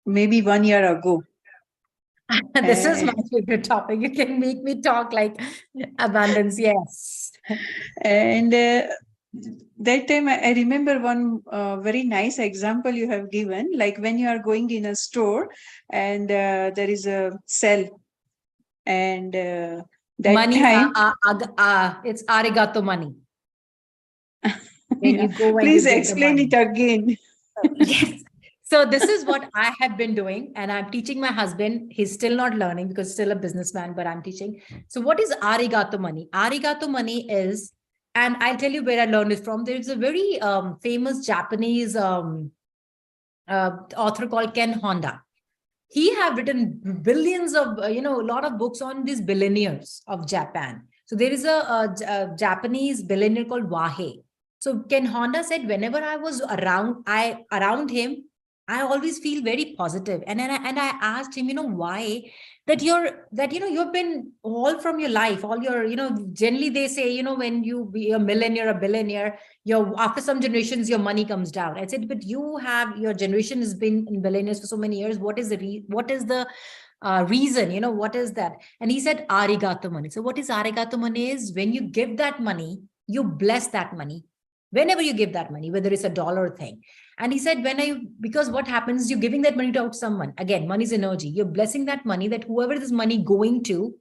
maybe 1 year ago. This is my favorite topic. You can make me talk like abundance. Yes. And that time I remember one very nice example you have given, like when you are going in a store and there is a sale, and that money, time it's arigato money. When yeah. you go and Please you get explain it again. Yes. So this is what I have been doing, and I'm teaching my husband. He's still not learning because he's still a businessman, but I'm teaching. So what is arigato money? Arigato money is, and I'll tell you where I learned it from. There's a very famous Japanese author called Ken Honda. He have written billions of, a lot of books on these billionaires of Japan. So there is a Japanese billionaire called Wahe. So Ken Honda said, whenever I was around him, I always feel very positive. And I asked him, why that you've been all from your life, all your, generally they say, when you be a millionaire, a billionaire, after some generations, your money comes down. I said, but your generation has been in billionaires for so many years. What is the reason, what is that? And he said, arigato money. So what is arigato money is when you give that money, you bless that money. Whenever you give that money, whether it's a dollar thing. And he said, because what happens, you're giving that money to someone. Again, money is energy. You're blessing that money, that whoever this money going to,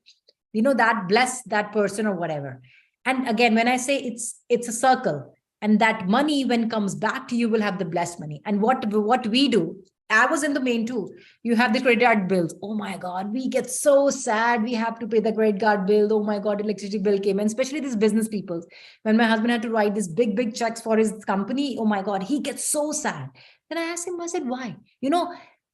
that bless that person or whatever. And again, when I say it's a circle, and that money, when comes back to you, will have the blessed money. And what we do, I was in the main too. You have the credit card bills. Oh my God, we get so sad. We have to pay the credit card bill. Oh my God, electricity bill came. And especially these business people. When my husband had to write this big checks for his company, oh my God, he gets so sad. Then I asked him, I said, why?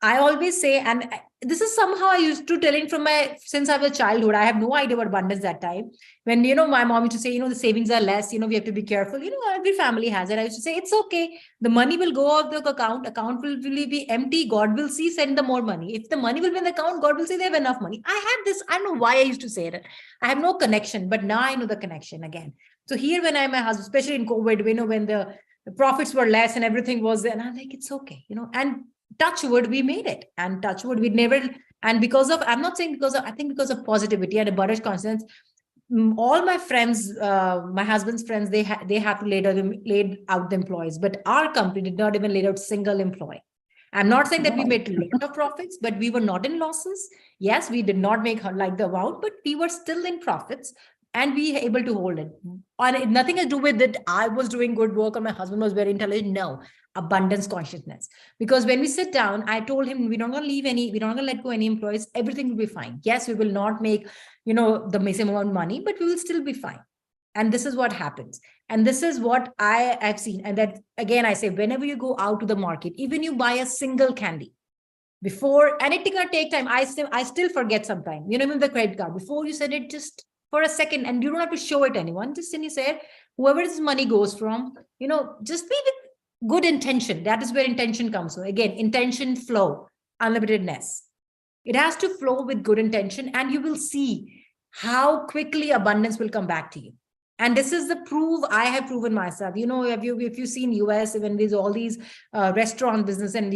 I always say, and this is somehow I used to telling since I was childhood, I have no idea about abundance that time. When, my mom used to say, the savings are less, we have to be careful. Every family has it. I used to say, it's okay. The money will go off the account will really be empty. God will see, send them more money. If the money will be in the account, God will say they have enough money. I had this, I don't know why I used to say that. I have no connection, but now I know the connection again. So here when my husband, especially in COVID, when the profits were less and everything was there, and I'm like, it's okay, and touch wood, we made it, and touch wood, we never, and because of, I'm not saying because of, I think because of positivity and abundant conscience, all my friends, my husband's friends, they have to laid out the employees, but our company did not even lay out single employee. I'm not saying that we made a lot of profits, but we were not in losses. Yes, we did not make like the amount, but we were still in profits. And we were able to hold it. And nothing to do with that I was doing good work or my husband was very intelligent. No, abundance consciousness. Because when we sit down, I told him, we're not going to let go any employees. Everything will be fine. Yes, we will not make, the same amount of money, but we will still be fine. And this is what happens. And this is what I have seen. And that, again, I say, whenever you go out to the market, even you buy a single candy, Before, and it's gonna take time. I still forget sometimes. Even the credit card, before you send it, just for a second, and you don't have to show it to anyone. Just when you say, whoever this money goes from, just be with good intention. That is where intention comes from. Again, intention, flow, unlimitedness. It has to flow with good intention, and you will see how quickly abundance will come back to you. And this is the proof I have proven myself. If you see in US, when there's all these restaurant business, and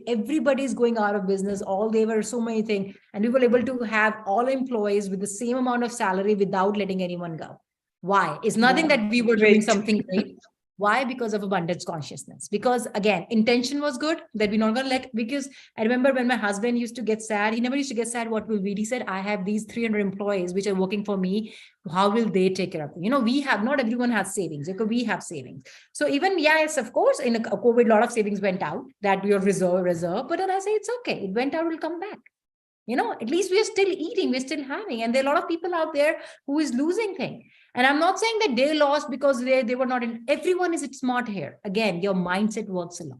everybody's going out of business, there were so many things, and we were able to have all employees with the same amount of salary without letting anyone go. Why? It's nothing that we were doing something great. Why? Because of abundance consciousness. Because again, intention was good, that we're not going to let, because I remember when my husband used to get sad, he never used to get sad. What will be? He said, I have these 300 employees which are working for me. How will they take care of me? We have, not everyone has savings. We have savings. So even, yes, of course, in a COVID, a lot of savings went out, that we are reserve. But then I say, it's okay. It went out, will come back. At least we're still eating, we're still having. And there are a lot of people out there who is losing things. And I'm not saying that they lost because they were not in, everyone is smart here. Again, your mindset works a lot.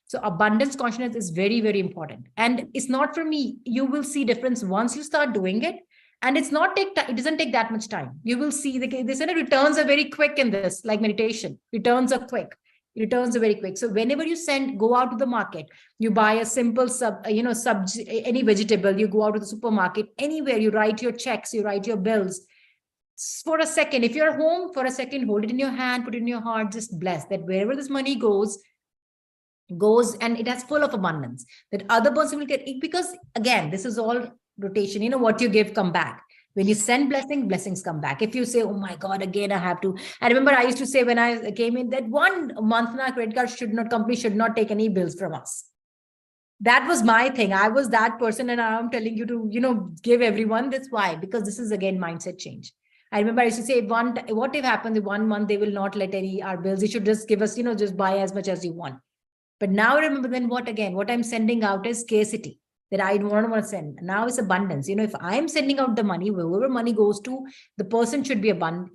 So abundance consciousness is very, very important. And it's not for me. You will see difference once you start doing it. And it doesn't take that much time. You will see they said returns are very quick in this, like meditation. Returns are quick. Returns are very quick. So whenever you go out to the market, you buy a simple any vegetable, you go out to the supermarket, anywhere, you write your checks, you write your bills. For a second, if you're home, for a second, hold it in your hand, put it in your heart, just bless that wherever this money goes, and it has full of abundance, that other person will get it, because again, this is all rotation. What you give, come back. When you send blessings come back. If you say, oh my God, again, I have to. I remember I used to say when I came in that 1 month na credit card company should not take any bills from us. That was my thing. I was that person, and I'm telling you to, give everyone. That's why, because this is again mindset change. I remember I used to say, what if happens in 1 month, they will not let our bills. They should just give us, just buy as much as you want. But now remember, then what I'm sending out is scarcity, that I don't want to send. Now it's abundance. If I'm sending out the money, wherever money goes to, the person should be abundant.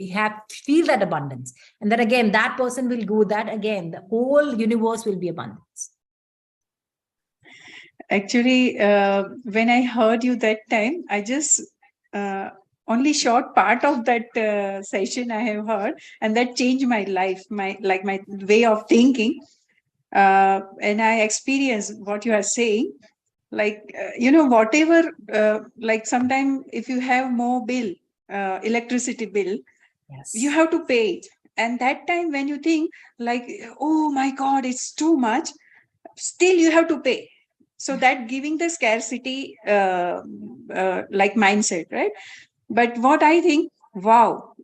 Feel that abundance. And then again, that person will go that again, the whole universe will be abundance. Actually, when I heard you that time, I just only short part of that session I have heard, and that changed my life, my way of thinking. And I experienced what you are saying. Whatever, sometimes if you have more bill, electricity bill, yes, you have to pay it. And that time when you think oh my God, it's too much, still you have to pay. So that giving the scarcity mindset, right? But what I think, wow,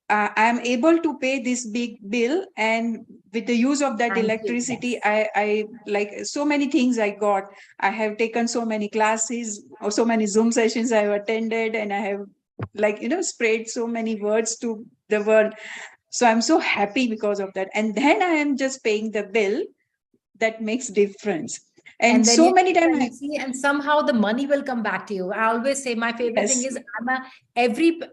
I am able to pay this big bill, and with the use of that electricity, yes. I like so many things I got. I have taken so many classes, or so many Zoom sessions I have attended, and I have spread so many words to the world. So I'm so happy because of that. And then I am just paying the bill. That makes difference. And then so many times, see, and somehow the money will come back to you. I always say my favorite thing is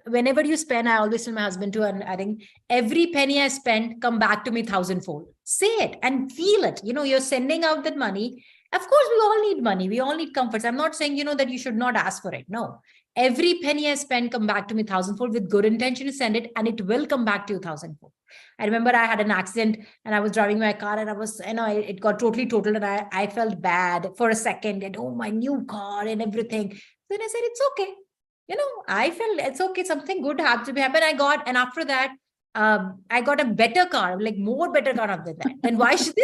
whenever you spend, I always tell my husband too, and I think every penny I spend come back to me 1,000-fold. Say it and feel it. You're sending out that money. Of course, we all need money. We all need comforts. I'm not saying, that you should not ask for it. No. Every penny I spend come back to me 1,000-fold with good intention to send it, and it will come back to you 1,000-fold. I remember I had an accident and I was driving my car, and I was, it got totally totaled, and I felt bad for a second, and oh, my new car and everything. Then I said, it's okay. I felt it's okay. Something good had to happen. And after that, I got a better car, like more better car after that. Then why should,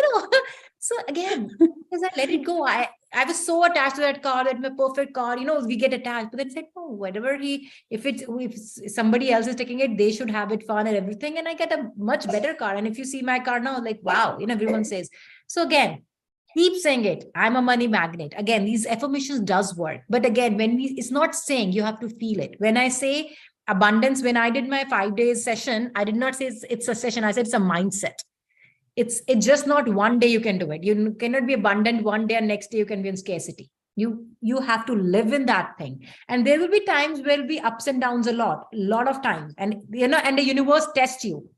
so again, because I let it go. I was so attached to that car, that my perfect car, we get attached, but then said, no, whatever if somebody else is taking it, they should have it fun and everything. And I get a much better car. And if you see my car now, like, wow, everyone says. So again, keep saying it. I'm a money magnet. Again, these affirmations does work. But again, it's not saying, you have to feel it. When I say abundance, when I did my 5 days session, I did not say it's a session. I said it's a mindset. It's just not one day you can do it. You cannot be abundant one day and next day you can be in scarcity. You have to live in that thing. And there will be times where will be ups and downs a lot of times. And and the universe tests you.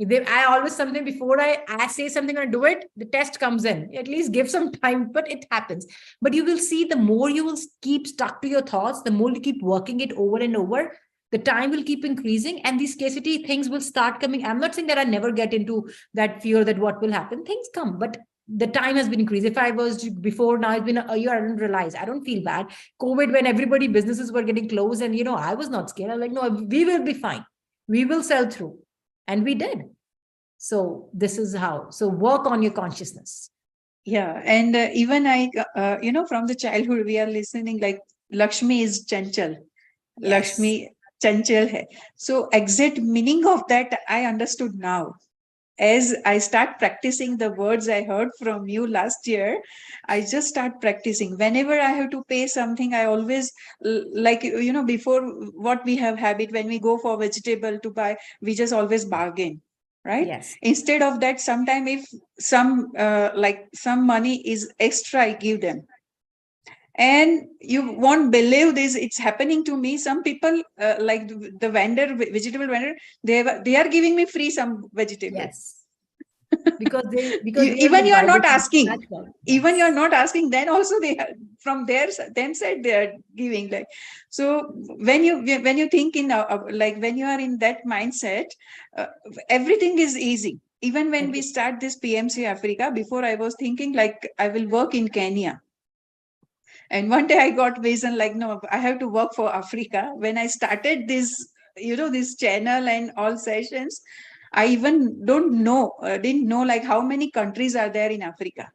I always something before I say something and do it, the test comes in. At least give some time, but it happens. But you will see the more you will keep stuck to your thoughts, the more you keep working it over and over, the time will keep increasing and these scarcity things will start coming. I'm not saying that I never get into that fear that what will happen. Things come, but the time has been increased. If I was before, now it's been a year, I didn't realize. I don't feel bad. COVID, when everybody businesses were getting closed, and I was not scared. I'm like, no, we will be fine. We will sell through, and we did. So this is how. So work on your consciousness. Yeah, and even from the childhood we are listening like Lakshmi is chanchal, Yes. Lakshmi chanchal hai. So exact meaning of that I understood now. As I start practicing the words I heard from you last year, I just start practicing. Whenever I have to pay something, I always before what we have habit when we go for vegetable to buy, we just always bargain, right? Yes. Instead of that, sometime if some some money is extra, I give them. And you won't believe this, it's happening to me. Some people like the vendor, vegetable vendor, they are giving me free some vegetable. Yes. Because they Even you are not asking, even you are Yes. not asking, then also they are, from their them side they are giving. Like, so when you think in like when you are in that mindset, everything is easy. Even when we start this PMC Africa, before I was thinking like I will work in Kenya. And one day I got vision like, no, I have to work for Africa. When I started this, this channel and all sessions, I even didn't know like how many countries are there in Africa.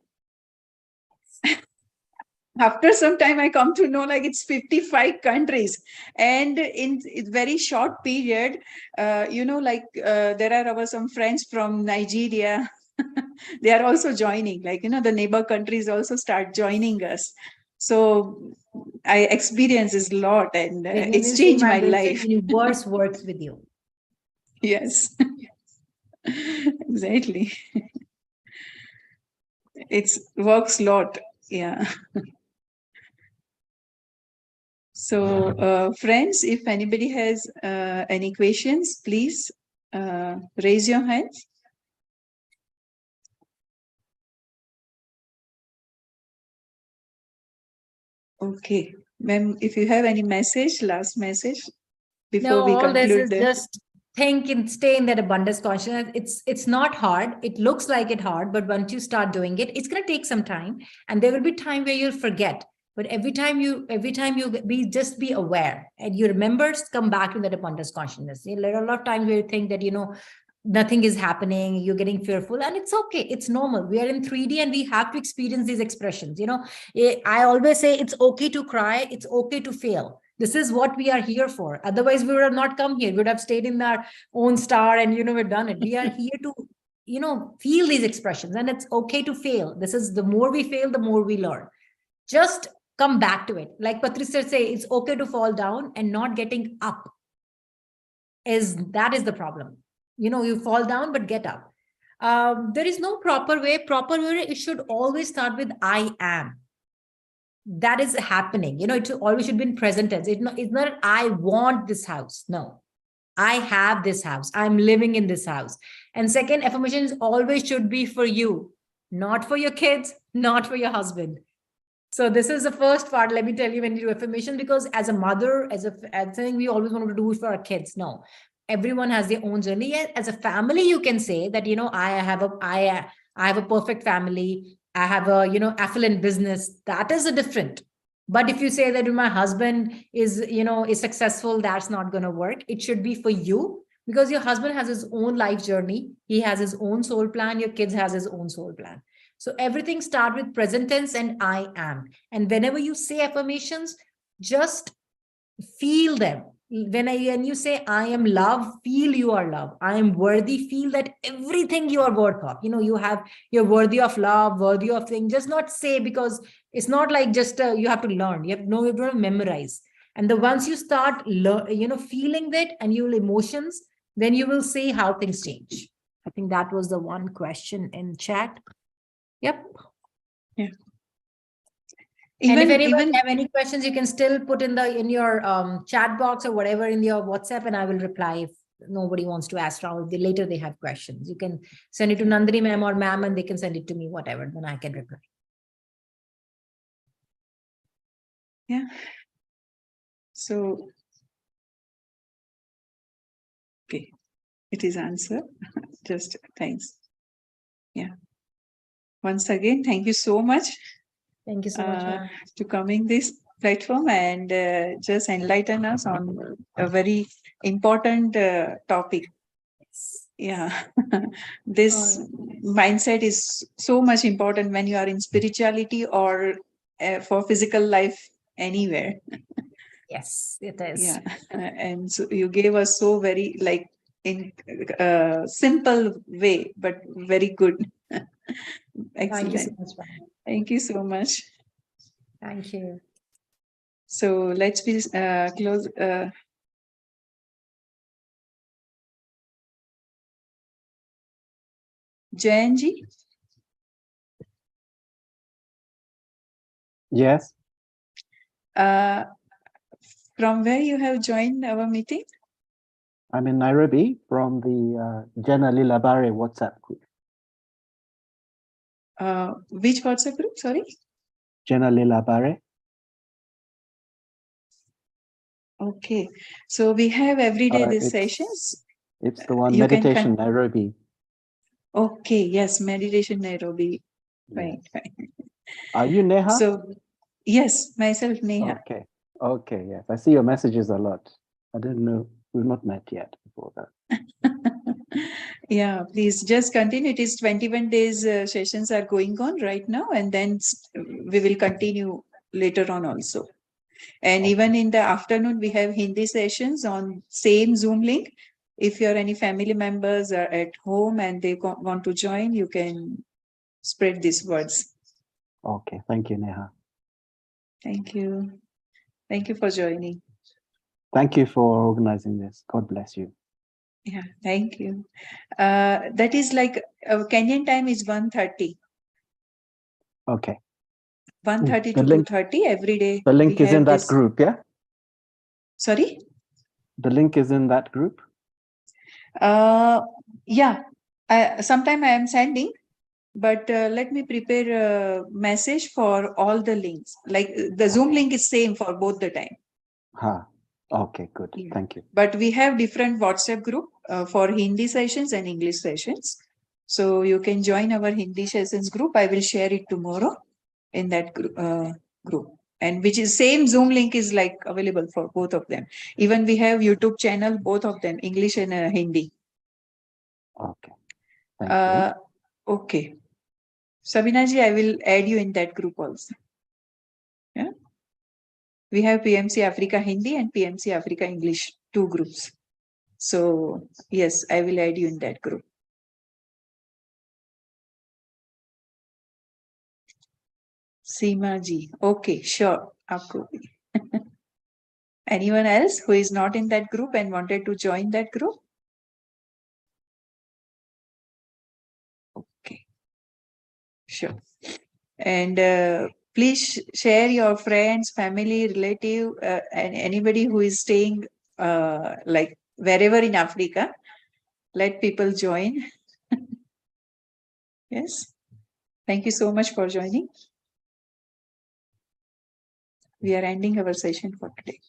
After some time, I come to know like it's 55 countries. And in a very short period, there are some friends from Nigeria. They are also joining, like, the neighbor countries also start joining us. So I experience this a lot, and it's changed my life. The universe works with you. Yes, exactly. It works a lot. Yeah. So, friends, if anybody has any questions, please raise your hands. Okay, ma'am, if you have any message, last message before we all this conclude is just think and stay in that abundance consciousness. It's not hard. It looks like it hard, but once you start doing it, it's going to take some time, and there will be time where you'll forget. But every time you just be aware and you remember, come back to that abundance consciousness. There are a lot of times where you think that nothing is happening, you're getting fearful, and it's okay, it's normal. We are in 3D and we have to experience these expressions. I always say it's okay to cry, it's okay to fail. This is what we are here for. Otherwise, we would have not come here. We would have stayed in our own star and, we've done it. We are here to, feel these expressions, and it's okay to fail. This is the more we fail, the more we learn. Just come back to it. Like Patricia say, it's okay to fall down, and not getting up that is the problem. You fall down, but get up. There is no proper way. Proper way, it should always start with I am. That is happening. It always should be in present tense. It's not I want this house. No, I have this house. I'm living in this house. And second, affirmations always should be for you, not for your kids, not for your husband. So this is the first part. Let me tell you, when you do affirmation, because as a mother, as something we always want to do for our kids. No, everyone has their own journey. As a family, you can say that, I have a perfect family. I have a, affluent business. That is a different. But if you say that my husband is successful, that's not going to work. It should be for you, because your husband has his own life journey. He has his own soul plan. Your kids has his own soul plan. So everything start with present tense and I am. And whenever you say affirmations, just feel them. When you say I am love, feel you are love. I am worthy, feel that everything you are worth of. You're worthy of love, worthy of things. Just not say, because it's not like just you have to learn. You have to memorize. And once you start feeling that and your emotions, then you will see how things change. I think that was the one question in chat. Yep. Yeah. And if anyone have any questions, you can still put in your chat box or whatever in your WhatsApp, and I will reply nobody wants to ask Rahul, later they have questions. You can send it to Nandini ma'am or ma'am, and they can send it to me, whatever, then I can reply. Yeah. So, okay, it is answered. Just thanks. Yeah. Once again, thank you so much. Thank you so much, ma'am. To coming this platform and just enlighten us on a very important topic. Yeah, this mindset is so much important when you are in spirituality or for physical life anywhere. Yes, it is. Yeah, and so you gave us so very like in simple way, but very good. Thank you so Excellent. much, ma'am. Thank you so much. Thank you. So let's be close. Jayanji, Yes, from where you have joined our meeting? I'm in Nairobi from the Jenna Lilabare WhatsApp group. Which WhatsApp group? Sorry. Jenna Lilabare. Okay. So we have every day these It's- sessions. It's the one, You can Meditation Nairobi. Okay. Yes. Meditation Nairobi. Yes. Fine. Are you Neha? So, yes, myself, Neha. Okay. Okay, yes. I see your messages a lot. I didn't know. We've not met yet before that. Yeah, please just continue. It is 21 days sessions are going on right now, and then we will continue later on also. And even in the afternoon, we have Hindi sessions on same Zoom link. If you're any family members are at home and they want to join, you can spread these words. Okay. Thank you, Neha. Thank you. Thank you for joining. Thank you for organizing this. God bless you. Yeah, thank you. That is like Kenyan time is 1:30. Okay. 1:30 The to link- 2:30 every day. The link we is in have that this- group, yeah? Sorry? The link is in that group? Yeah, sometime I am sending, but let me prepare a message for all the links. Like the Zoom link is same for both the time. Okay, good. Yeah. Thank you. But we have different WhatsApp group for Hindi sessions and English sessions. So you can join our Hindi sessions group. I will share it tomorrow in that group. And which is same Zoom link is like available for both of them. Even we have YouTube channel, both of them, English and Hindi. Okay. Thank you. Okay. Sabina ji, I will add you in that group also. Yeah. We have PMC Africa Hindi and PMC Africa English, 2 groups. So yes, I will add you in that group. Seema ji. Okay, sure. Aapko bhi. Anyone else who is not in that group and wanted to join that group? Okay. Sure. And please share your friends, family, relative, and anybody who is staying like wherever in Africa. Let people join. Yes. Thank you so much for joining. We are ending our session for today.